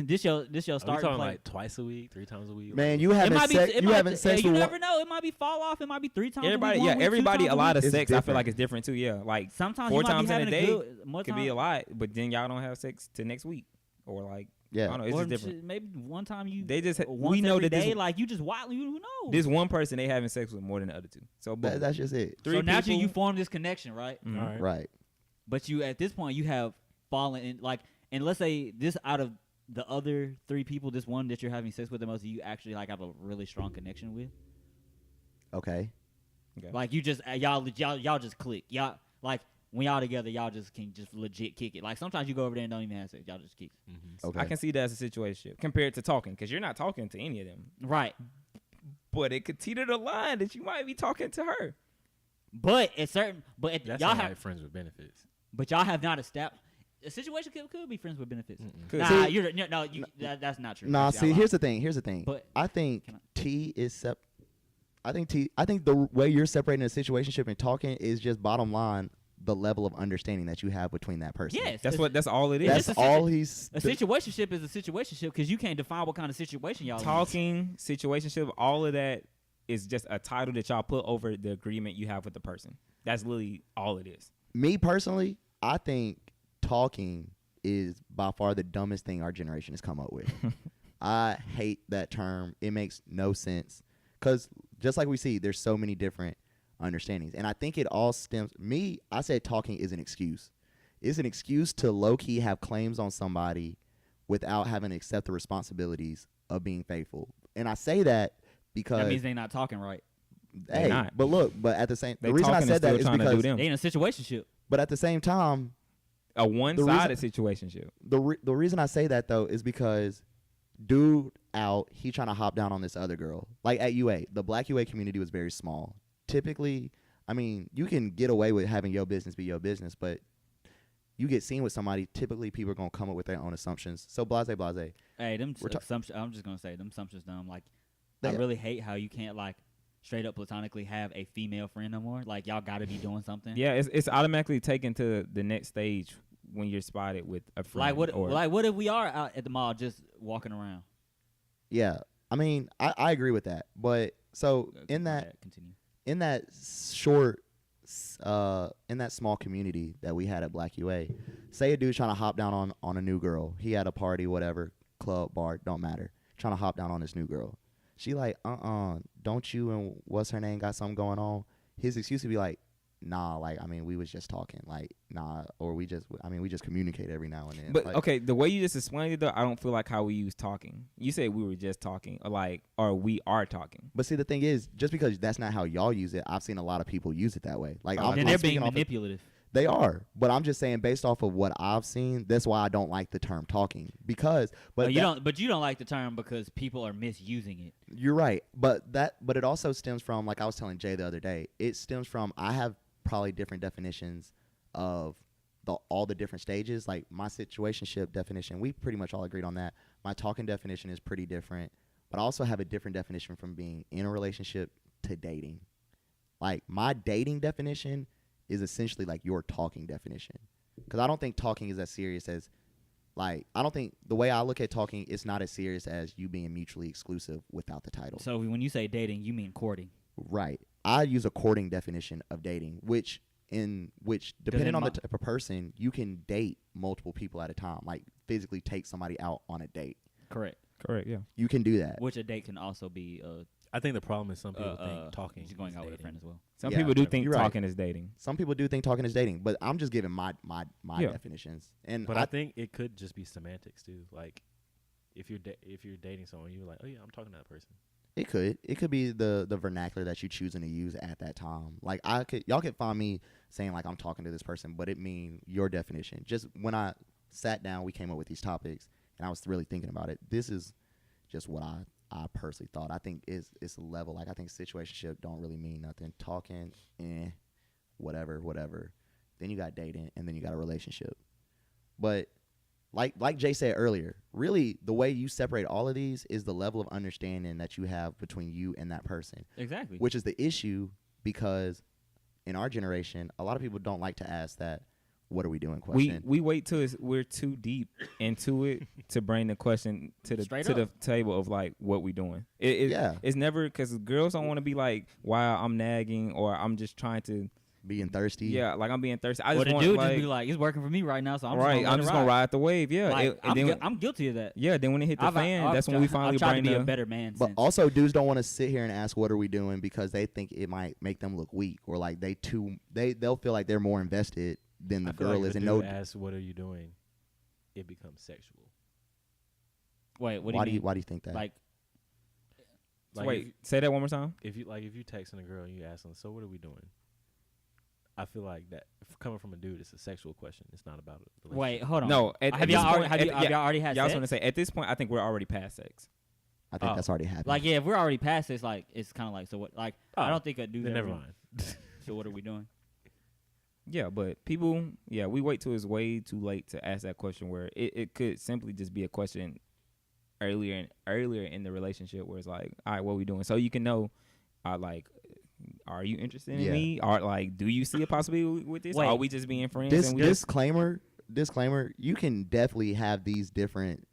starting talking play. like twice a week, 3 times a week? Man, you It having might be. sex. It You might, having sex you with never one. know. It might be fall off. It might be 3 times. Everybody, a week, yeah, 1 week, 2 everybody. times A lot week. of It's sex, I feel different. like it's different too. Yeah, like Sometimes 4 you might times be in a having day good, more could time, be a lot, but then y'all don't have sex till next week, or like I Yeah. don't know. It's or just different. shit, maybe one time you. They just once we know every that day, this like you just wild. Who knows? this one person they having sex with more than the other 2. So boom. That's just it. 3 so naturally you people- form this connection, right? Mhm. All right. Right. But you at this point you have fallen in like, and let's say this out of the other 3 people, this one that you're having sex with the most, you actually like have a really strong connection with. Okay. Okay. Like you just y'all just click. Y'all like when y'all together, y'all just can just legit kick it. Like sometimes you go over there and don't even have sex. Y'all just kick. Mm-hmm. Okay. I can see that as a situation compared to talking, because you're not talking to any of them, Right. but it could teeter the line that you might be talking to her. But at certain, but at, That's y'all not have, like friends with benefits. but y'all have not established. A situation could be friends with benefits. Mm-mm. Could- Nah, See- you're no, you, that's not true. Nah, Actually, I see, lied. here's the thing. Here's the thing. But- I think Can I- T is I think the way you're separating a situationship and talking is just bottom line the level of understanding that you have between that person. Yes, That's all it is. That's just a all he's. a situationship is a situationship because you can't define what kind of situation y'all in. Talking, situationship, all of that is just a title that y'all put over the agreement you have with the person. That's literally all it is. Me personally, I think talking is by far the dumbest thing our generation has come up with. I hate that term. It makes no sense because just like we see, there's so many different understandings, and I think it all stems. I said talking is an excuse. It's an excuse to low key have claims on somebody without having to accept the responsibilities of being faithful. And I say that because That means they not talking right. They not. but at the same, They the reason I talking and said that still is trying to do because, them. They in a situationship. but at the same time, A one-sided situationship. the reason I say that though is because dude out, he trying to hop down on this other girl. Like at UA, the black UA community was very small. Typically, I mean, you can get away with having your business be your business, but you get seen with somebody, typically people are going to come up with their own assumptions. So blase. Hey, them We're ta- assumptions. I'm just gonna say them assumptions dumb. Like, They- I really hate how you can't like straight up platonically have a female friend no more. Like y'all got to be doing something. Yeah, it's automatically taken to the next stage when you're spotted with a friend. Like what if we are out at the mall just walking around? Yeah. I mean, I agree with that. But so in My that bad, continue. in that small community that we had at Black UA, say a dude trying to hop down on a new girl. He had a party, whatever, club, bar, don't matter. Trying to hop down on this new girl. She like, don't you and what's her name got something going on? His excuse would be like, nah, like, I mean, we was just talking, like, nah, or we just communicate every now and then. But like, okay, the way you just explained it though, I don't feel like how we use talking. You said we were just talking, or we are talking. But see, the thing is, just because that's not how y'all use it, I've seen a lot of people use it that way. Like, Then they're being speaking off of- manipulative. They are, but I'm just saying based off of what I've seen, that's why I don't like the term talking because. But you don't like the term because people are misusing it. You're right, but it also stems from, like I was telling Jay the other day. It stems from I have probably different definitions of all the different stages. Like my situationship definition, we pretty much all agreed on that. My talking definition is pretty different, but I also have a different definition from being in a relationship to dating. Like my dating definition is essentially like your talking definition. Because I don't think talking is as serious as, like, I don't think the way I look at talking, it's not as serious as you being mutually exclusive without the title. So when you say dating, you mean courting. Right. I use a courting definition of dating, which depending on the type of person, you can date multiple people at a time, like physically take somebody out on a date. Correct, yeah. You can do that. Which a date can also be I think the problem is some people think talking is going out dating. with a friend as well. Some people do think you're right. talking is dating. Some people do think talking is dating, but I'm just giving my definitions. But I think it could just be semantics too. Like if you're dating someone, you're like, oh yeah, I'm talking to that person. It could be the vernacular that you choosing to use at that time. Like y'all could find me saying like I'm talking to this person, but it mean your definition. Just when I sat down, we came up with these topics, and I was really thinking about it. This is just what I personally thought. I think it's a level. Like I think situationship don't really mean nothing. Talking, whatever. Then you got dating, and then you got a relationship. But like Jay said earlier, really the way you separate all of these is the level of understanding that you have between you and that person. Exactly. Which is the issue, because in our generation, a lot of people don't like to ask that what are we doing question. We wait till we're too deep into it to bring the question to the table of like what we doing. It's never, because girls don't want to be like, wow, I'm nagging, or I'm just trying to being thirsty. Yeah, like I'm being thirsty. The dude just be like, it's working for me right now, so I'm just gonna ride the wave. Yeah, like, I'm guilty of that. Yeah, then when it hit the fan, that's when we finally try to be the a better man. But also, dudes don't want to sit here and ask what are we doing because they think it might make them look weak, or like they'll feel like they're more invested than the girl is. And no, ask what are you doing, it becomes sexual. Wait, what do you mean? Why do you think that? Like wait, say that one more time. If you texting a girl and you ask them, so what are we doing? I feel like that coming from a dude, it's a sexual question. It's not about it. Wait, hold on. No, have y'all already had sex? I was going to say, at this point, I think we're already past sex. I think that's already happened. Like, yeah, if we're already past this, like, it's kind of like, so what? Like, I don't think a dude. Never mind. So what are we doing? Yeah, but people, we wait till it's way too late to ask that question, where it could simply just be a question earlier in the relationship, where it's like, all right, what are we doing? So you can know, are you interested in me? Or like, do you see a possibility with this? Wait, are we just being friends? Disclaimer, you can definitely have these different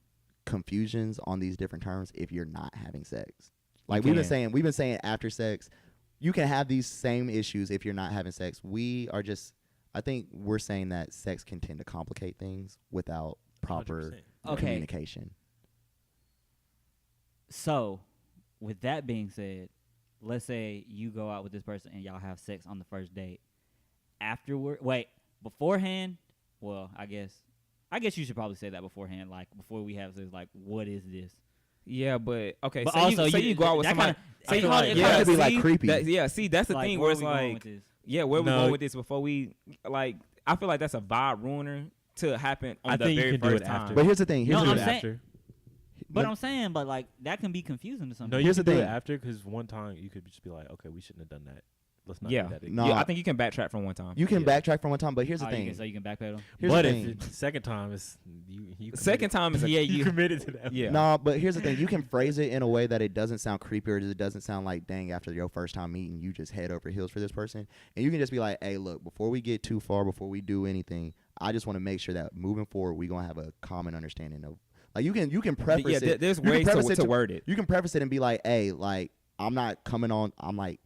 confusions on these different terms if you're not having sex. Like we've been saying after sex, you can have these same issues if you're not having sex. I think we're saying that sex can tend to complicate things without proper communication. So, with that being said, let's say you go out with this person and y'all have sex on the first date. Beforehand, well, I guess you should probably say that beforehand, like before we have sex, like, what is this? Yeah, but okay. But so also, you go out with somebody. It could be like creepy. That's the thing where it's like, where we going with this before we like? I feel like that's a vibe ruiner to happen on the very first time. But here's the thing. I'm saying, but like that can be confusing to some people. No, here's the thing. After, because one time you could just be like, okay, we shouldn't have done that. Let's not do that again. No, I think you can backtrack from one time. You can backtrack from one time, but here's the thing. So you can backpedal. But if the second time is you second time is you committed to that. Yeah. No, but here's the thing. You can phrase it in a way that it doesn't sound creepy, or it doesn't sound like, dang, after your first time meeting, you just head over heels for this person. And you can just be like, hey, look, before we get too far, before we do anything, I just want to make sure that moving forward, we're going to have a common understanding of, like, you can preface it. There's ways to word it. You can preface it and be like, hey, like, I'm not coming on, I'm like,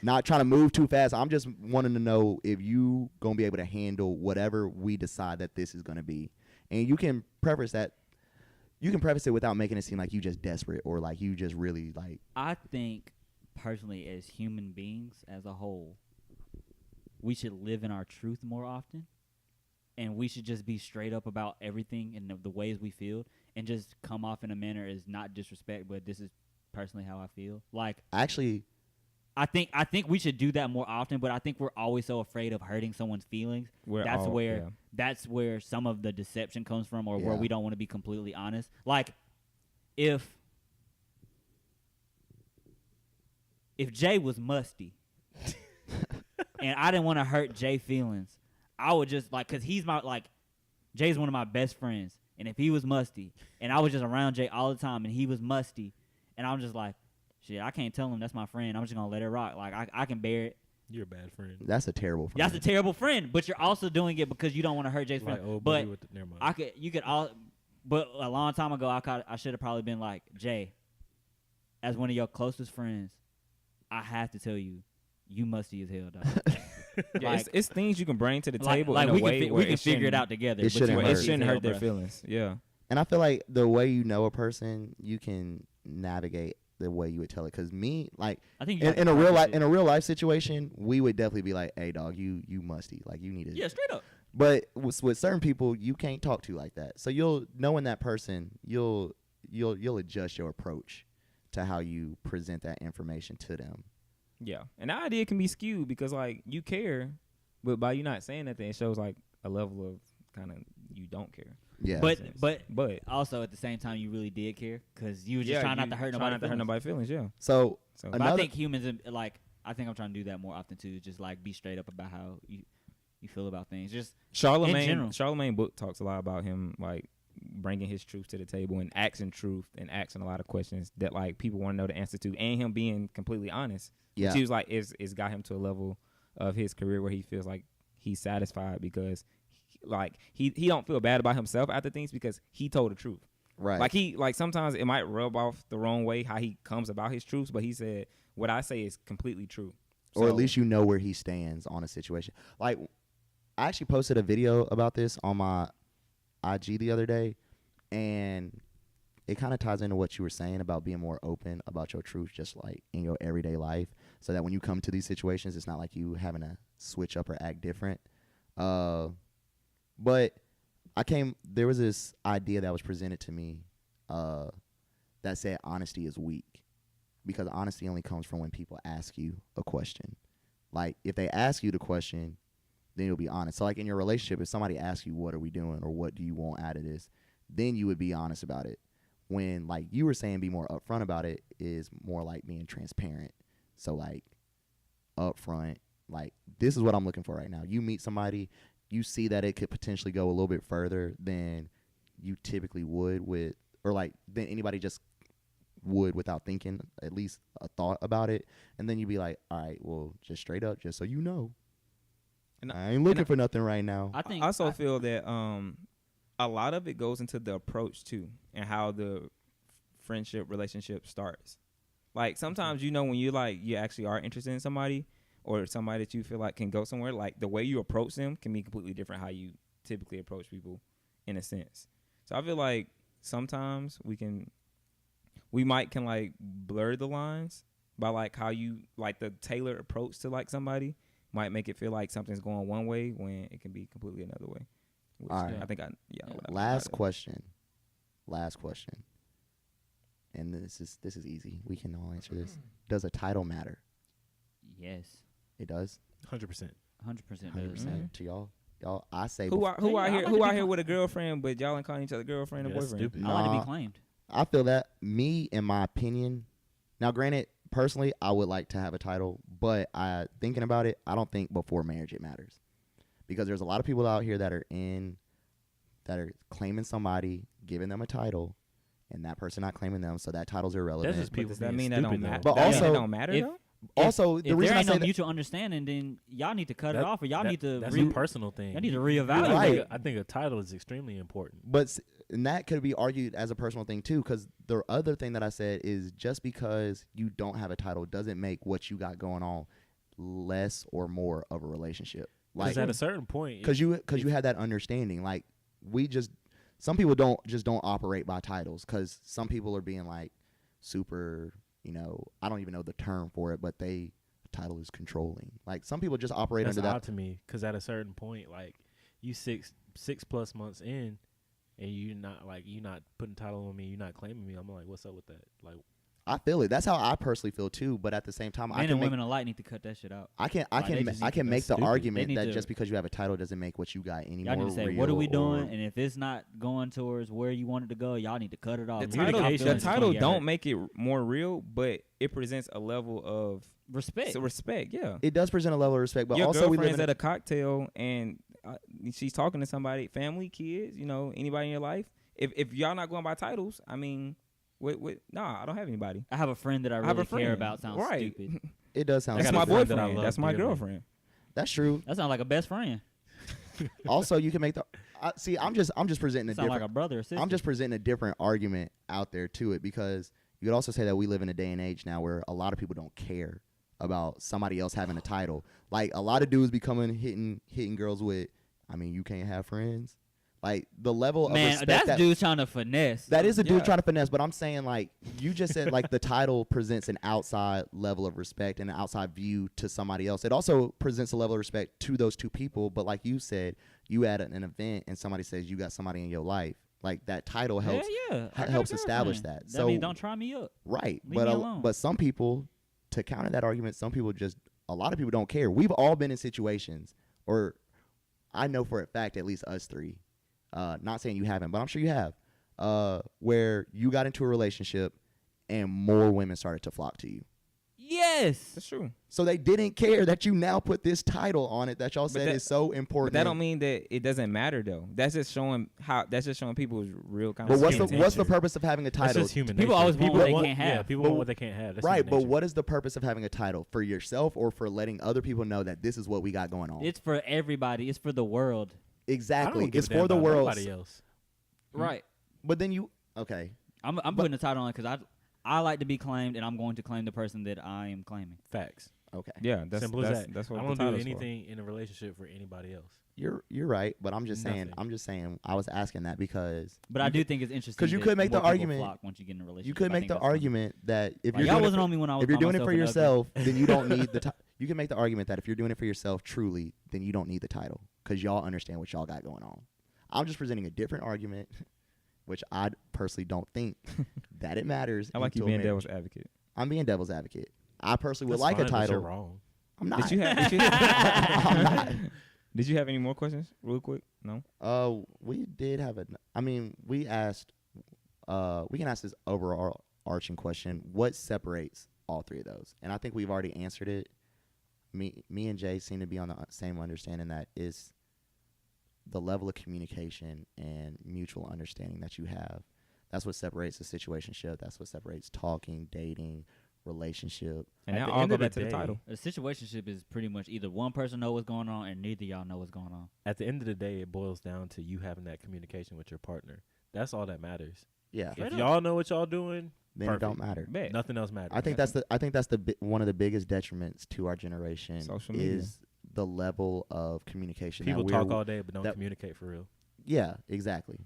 not trying to move too fast. I'm just wanting to know if you going to be able to handle whatever we decide that this is going to be. And you can preface that. You can preface it without making it seem like you just desperate, or like you just really like. I think personally, as human beings as a whole, we should live in our truth more often. And we should just be straight up about everything and the ways we feel, and just come off in a manner as not disrespect, but this is personally how I feel. Like, actually, I think we should do that more often, but I think we're always so afraid of hurting someone's feelings. That's where some of the deception comes from, or where we don't want to be completely honest. Like, if Jay was musty and I didn't want to hurt Jay's feelings, I would just cause he's Jay's one of my best friends, and if he was musty and I was just around Jay all the time and he was musty, and I'm just like, shit, I can't tell him that's my friend. I'm just gonna let it rock. Like I can bear it. You're a bad friend. That's a terrible friend. That's a terrible friend. But you're also doing it because you don't want to hurt Jay's friend. But never mind. But a long time ago, I should have probably been like, Jay, as one of your closest friends, I have to tell you, you musty as hell, dog. It's things you can bring to the table. We can figure it out together. It shouldn't hurt their feelings. Yeah. And I feel like the way you know a person, you can navigate the way you would tell it. Because me, I think in a real life situation, we would definitely be like, "Hey, dog, you musty. Like you need to." Yeah, straight up. But with certain people, you can't talk to like that. So knowing that person, you'll adjust your approach to how you present that information to them. Yeah, and the idea can be skewed because you care, but by you not saying anything, it shows a level of kind of you don't care. Yeah, but also at the same time, you really did care because you were just trying not to hurt nobody's feelings. Yeah. So but I think humans I think I'm trying to do that more often too. Just be straight up about how you feel about things. Just Charlemagne book talks a lot about him bringing his truth to the table and asking a lot of questions that people want to know the answer to, and him being completely honest. Yeah. Which he was it's got him to a level of his career where he feels like he's satisfied because he don't feel bad about himself after things because he told the truth. Right. Sometimes it might rub off the wrong way how he comes about his truths, but he said what I say is completely true. Or at least you know where he stands on a situation. I actually posted a video about this on my IG the other day, and it kind of ties into what you were saying about being more open about your truth, just in your everyday life, so that when you come to these situations, it's not like you having to switch up or act different. But there was this idea that was presented to me that said honesty is weak, because honesty only comes from when people ask you a question. If they ask you the question, then you'll be honest. So in your relationship, if somebody asks you, what are we doing, or what do you want out of this, then you would be honest about it. When you were saying be more upfront about it is more like being transparent. So upfront, this is what I'm looking for right now. You meet somebody, you see that it could potentially go a little bit further than you typically would than anybody just would without thinking at least a thought about it. And then you'd be like, all right, well, just straight up, just so you know. And I ain't looking for nothing right now. I also feel that a lot of it goes into the approach too, and how the friendship relationship starts. Sometimes when you actually are interested in somebody, or somebody that you feel can go somewhere, the way you approach them can be completely different how you typically approach people, in a sense. So I feel sometimes we might blur the lines by how you the tailored approach to somebody might make it feel like something's going one way when it can be completely another way. Which, all right. I think Last question. And this is easy. We can all answer this. Does a title matter? Yes. It does? 100%. 100% does. 100% to y'all. Y'all, I say who out here with a girlfriend, but y'all ain't calling each other girlfriend and boyfriend. Stupid. I like to be claimed. I feel that. Me, in my opinion, now granted, personally, I would like to have a title, but thinking about it, I don't think before marriage it matters, because there's a lot of people out here that are claiming somebody, giving them a title, and that person not claiming them, so that title's irrelevant. That's just people. Does that mean that don't matter? But also, that don't matter though? Also, the reason there ain't no mutual understanding, then y'all need to cut it off, or y'all need to. That's a personal thing. Y'all need to reevaluate. Right. I think a title is extremely important. And that could be argued as a personal thing too, because the other thing that I said is just because you don't have a title doesn't make what you got going on less or more of a relationship. Because at a certain point, because you had that understanding. Some people don't operate by titles, because some people are being super. I don't even know the term for it, but title is controlling. Some people just operate that's under that. Odd to me, because at a certain point, you 6+ months in, and you not putting title on me, you're not claiming me. I'm what's up with that? I feel it. That's how I personally feel too. But at the same time, Men and women alike need to cut that shit out. I can make the argument that just because you have a title doesn't make what you got any more Y'all need to say, real. what are we doing? And if it's not going towards where you want it to go, y'all need to cut it off. The title don't make it more real, but it presents a level of respect. Respect, yeah. It does present a level of respect, but your also we live girlfriend's at a cocktail and she's talking to somebody, family, kids, anybody in your life. If y'all not going by titles, I mean. Nah, I don't have anybody. I have a friend that I really care about. Sounds stupid. It does sound. That's my boyfriend. That's my girlfriend. That's true. That sounds like a best friend. Also, you can make the. I'm just presenting a different. Like a brother or sister. I'm just presenting a different argument out there to it because you could also say that we live in a day and age now where a lot of people don't care about somebody else having a title. Like a lot of dudes becoming hitting girls with. I mean, you can't have friends. Like the level of respect that's dudes trying to finesse. That is a dude trying to finesse, but I'm saying like you just said like the title presents an outside level of respect and an outside view to somebody else. It also presents a level of respect to those two people, but like you said, you at an event and somebody says you got somebody in your life. Like that title helps helps establish that. That means don't try me up. Right. Leave me alone. But some people, to counter that argument, a lot of people don't care. We've all been in situations, or I know for a fact at least us three. Not saying you haven't, but I'm sure you have, where you got into a relationship and more women started to flock to you. Yes. That's true. So they didn't care that you now put this title on it that y'all said is so important. But that don't mean that it doesn't matter though. That's just showing people's real kind of. But what's the purpose of having a title? That's just human people nature. Always want what they can't have. Yeah, people want what they can't have. That's right, but what is the purpose of having a title? For yourself or for letting other people know that this is what we got going on? It's for everybody. It's for the world. Exactly. It's for the world. Nobody else. Right. But then okay. I'm putting a title on it because I like to be claimed, and I'm going to claim the person that I am claiming. Facts. Okay. Yeah, that's simple as that. That's what I don't do anything in a relationship for anybody else. You're right, but I'm just saying. I was asking that because. But I do think it's interesting because you could make the argument once you get in a relationship. You could make the argument that if you're y'all wasn't on me when I was if you're doing it for yourself, then then you don't need the. You can make the argument that if you're doing it for yourself truly, then you don't need the title because y'all understand what y'all got going on. I'm just presenting a different argument, which I personally don't think that it matters. I like you being devil's advocate. I'm being devil's advocate. I personally would like a title. You're wrong. I'm not. Did you have? I'm not. Did you have any more questions, real quick? No. We did have we asked. We can ask this overall arching question: what separates all three of those? And I think we've already answered it. Me and Jay seem to be on the same understanding that is the level of communication and mutual understanding that you have. That's what separates a situationship. That's what separates talking, dating, relationship. And now I'll go back to the title. A situationship is pretty much either one person know what's going on and neither y'all know what's going on. At the end of the day, it boils down to you having that communication with your partner. That's all that matters. Yeah. If y'all know what y'all doing, then perfect. it don't matter. Nothing else matters. I think that's one of the biggest detriments to our generation. Social media. Is the level of communication. People talk all day but don't communicate for real. Yeah, exactly.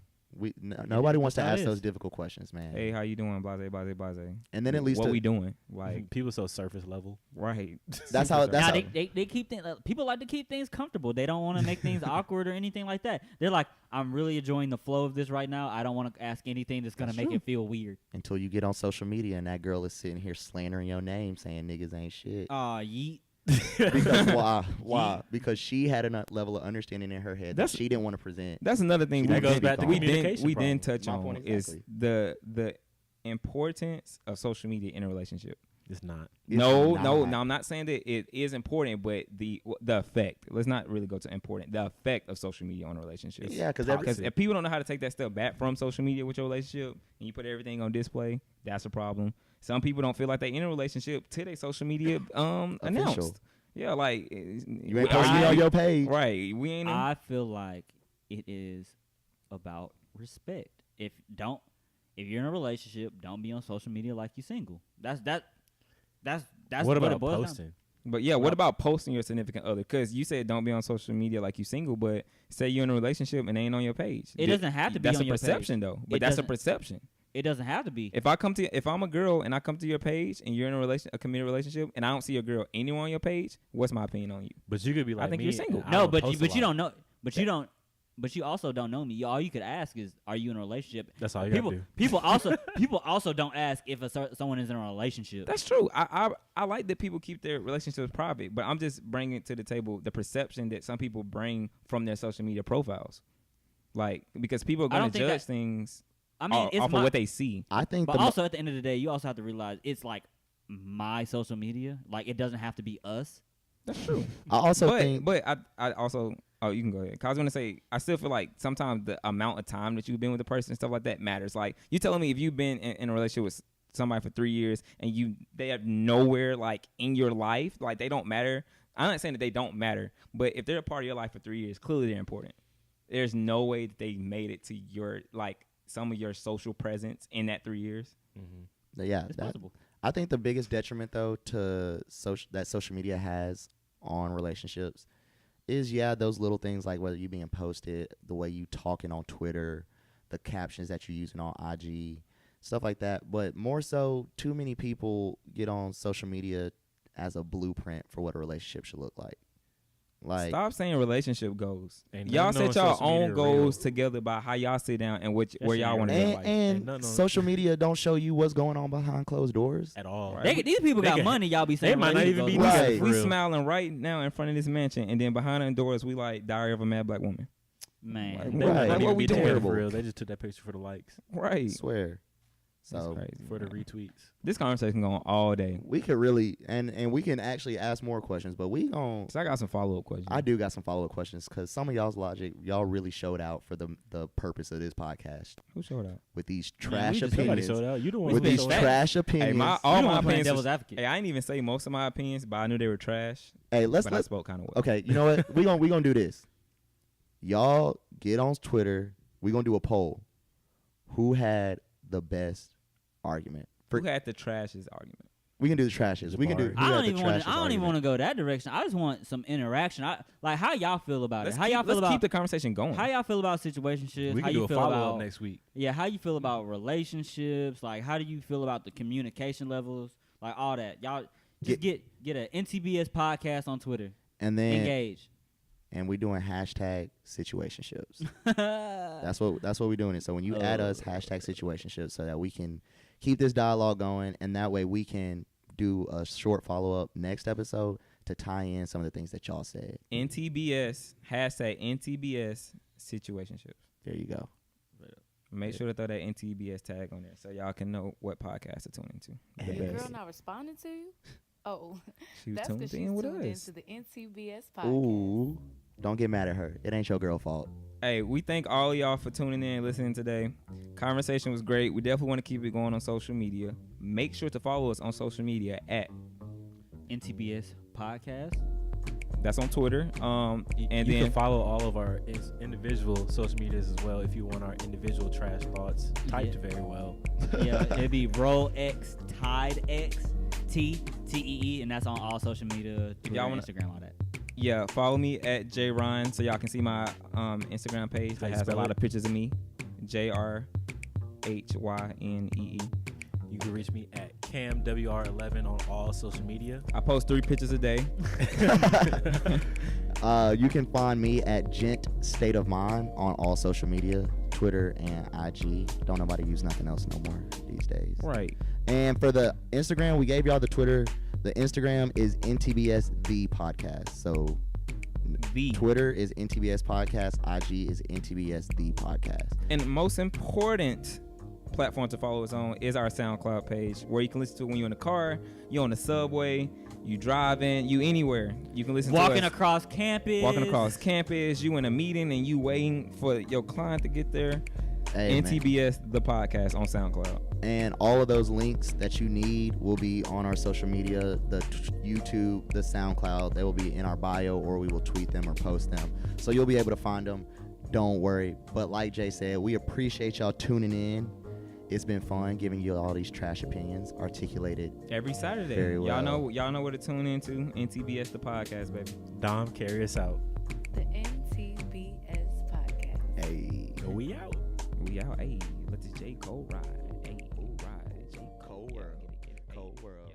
Nobody wants to ask those difficult questions, man. Hey, how you doing? Blase, blase, blase. And then at least what we doing? Like people so surface level, right? That's how. They keep things. People like to keep things comfortable. They don't want to make things awkward or anything like that. They're like, I'm really enjoying the flow of this right now. I don't want to ask anything that's gonna make it feel weird. Until you get on social media and that girl is sitting here slandering your name, saying niggas ain't shit. Yeet. Because why? Because she had a level of understanding in her head that she didn't want to present. That's another thing that goes back to we communication. We didn't touch on exactly. is the importance of social media in a relationship. It's not. No. I'm not saying that it is important, but the effect. Let's not really go to important. The effect of social media on a relationship. Yeah, because if people don't know how to take that step back from social media with your relationship and you put everything on display, that's a problem. Some people don't feel like they in a relationship till they social media announced. Yeah, like you ain't posting on your page, right? We ain't. I feel like it is about respect. If you're in a relationship, don't be on social media like you single. That's what about it boils posting? down. But yeah, what about posting your significant other? Because you said don't be on social media like you single, but say you're in a relationship and they ain't on your page. It doesn't have to be on your page. That's a perception, though. But that's a perception. It doesn't have to be. If I'm a girl and I come to your page and you're in a committed relationship and I don't see a girl anywhere on your page, what's my opinion on you? But you could be like, I think you're single. No, but you don't know. But you don't. but you also don't know me. All you could ask is, "Are you in a relationship?" That's all you have to do. People also don't ask if someone is in a relationship. That's true. I like that people keep their relationships private, but I'm just bringing to the table the perception that some people bring from their social media profiles, like because people are going to judge things. I mean, it's off of what they see. I think, but also at the end of the day, you also have to realize it's like my social media. Like it doesn't have to be us. That's true. I also think, but I also. Oh, you can go ahead. 'Cause I was gonna say, I still feel like sometimes the amount of time that you've been with a person and stuff like that matters. Like you telling me if you've been in a relationship with somebody for 3 years and they have nowhere like in your life, like they don't matter. I'm not saying that they don't matter, but if they're a part of your life for 3 years, clearly they're important. There's no way that they made it to your like some of your social presence in that 3 years. Mm-hmm. Yeah, it's possible. I think the biggest detriment though to that social media has on relationships is those little things like whether you being posted, the way you talking on Twitter, the captions that you're using on IG, stuff like that. But more so, too many people get on social media as a blueprint for what a relationship should look like. Like, stop saying relationship goals. Ain't Y'all nothing set on y'all social own media goals real. together about how y'all sit down and where y'all want to go. Like. And social media don't show you what's going on behind closed doors At all. Right. These people got money. Y'all be saying they might not even be Right. We smiling right now in front of this mansion, and then behind the doors we like Diary of a Mad Black Woman. Man, Like, They Right. might not What even we be doing? together Terrible. for real. They just took that picture for the likes, Right. I swear. That's So crazy. for the man. retweets. This conversation going on all day. we could really and we can actually ask more questions, but we gon' So I got some follow-up questions. I do got some follow-up questions because some of y'all's logic, y'all really showed out for the purpose of this podcast Who showed up? with these Man, trash we just- Somebody opinions. showed out. You the one With who these showed out. trash opinions. Hey, all You don't my wanna play opinions. devil's Was, advocate. hey, I didn't even say most of my opinions, but I knew they were trash. Hey, let's But I spoke kind of well. okay. You know what? we gonna do this. Y'all get on Twitter. We gonna do a poll. Who had the best argument? Who had the trashes argument? We can do the trashes. We can do. Jabari. who I had don't the even want trashes to. I don't even argument. want to go that direction. I just want some interaction. Like how y'all feel about Let's it. How y'all feel let's about keep the conversation going. how y'all feel about situationships? We How can do you a feel follow about up next week. Yeah, how you feel about relationships? Like how do you feel about the communication levels? Like all that. Y'all just get an NTBS podcast on Twitter. And then Engage. and we doing hashtag situationships. That's what we're doing. So when you add us hashtag situationships, so that we can keep this dialogue going, and that way we can do a short follow up next episode to tie in some of the things that y'all said. NTBS hashtag NTBS situationships. There you go. Make sure to throw that NTBS tag on there so y'all can know what podcast to tune into. Hey. Your The girl best. not responding to you? Oh, She was that's tuned because she's in with tuned us. into the NTBS podcast. Ooh, don't get mad at her. It ain't your girl fault. Hey, we thank all of y'all for tuning in and listening today. Conversation was great. We definitely want to keep it going on social media. Make sure to follow us on social media at NTBS podcast. that's on Twitter. And You then can follow all of our individual social medias as well if you want our individual trash thoughts typed very well. Yeah, it'd be Roll X Tide X TTEE, and that's on all social media, Twitter, y'all wanna- Instagram, all that. yeah, follow me at JRyan so y'all can see my Instagram page How that you has a spell lot it? of pictures of me. JRHYNEE. You can reach me at CamWR11 on all social media. I post 3 pictures a day. You can find me at Gent State of Mind on all social media, Twitter and IG. Don't nobody use nothing else no more these days. Right. And for the Instagram, we gave y'all the Twitter. The Instagram is NTBS the podcast. So Twitter is NTBS podcast. IG is NTBS the podcast. And the most important platform to follow us on is our SoundCloud page, where you can listen to it when you're in the car, you're on the subway, you driving, you anywhere. You can listen Walking to us. across campus. Walking across campus, you in a meeting and you waiting for your client to get there. Hey, man. NTBS the podcast on SoundCloud. And all of those links that you need will be on our social media, the YouTube, the SoundCloud. They will be in our bio, or we will tweet them or post them. So you'll be able to find them. Don't worry. But like Jay said, we appreciate y'all tuning in. It's been fun giving you all these trash opinions articulated Every Saturday. very well. Y'all know where to tune into. NTBS the podcast, baby. Dom, carry us out. The NTBS podcast. Hey. We out. We out. Hey, let the J. Cole ride. Hey, ride. J. Cold world. Get it. Cold world. Yeah.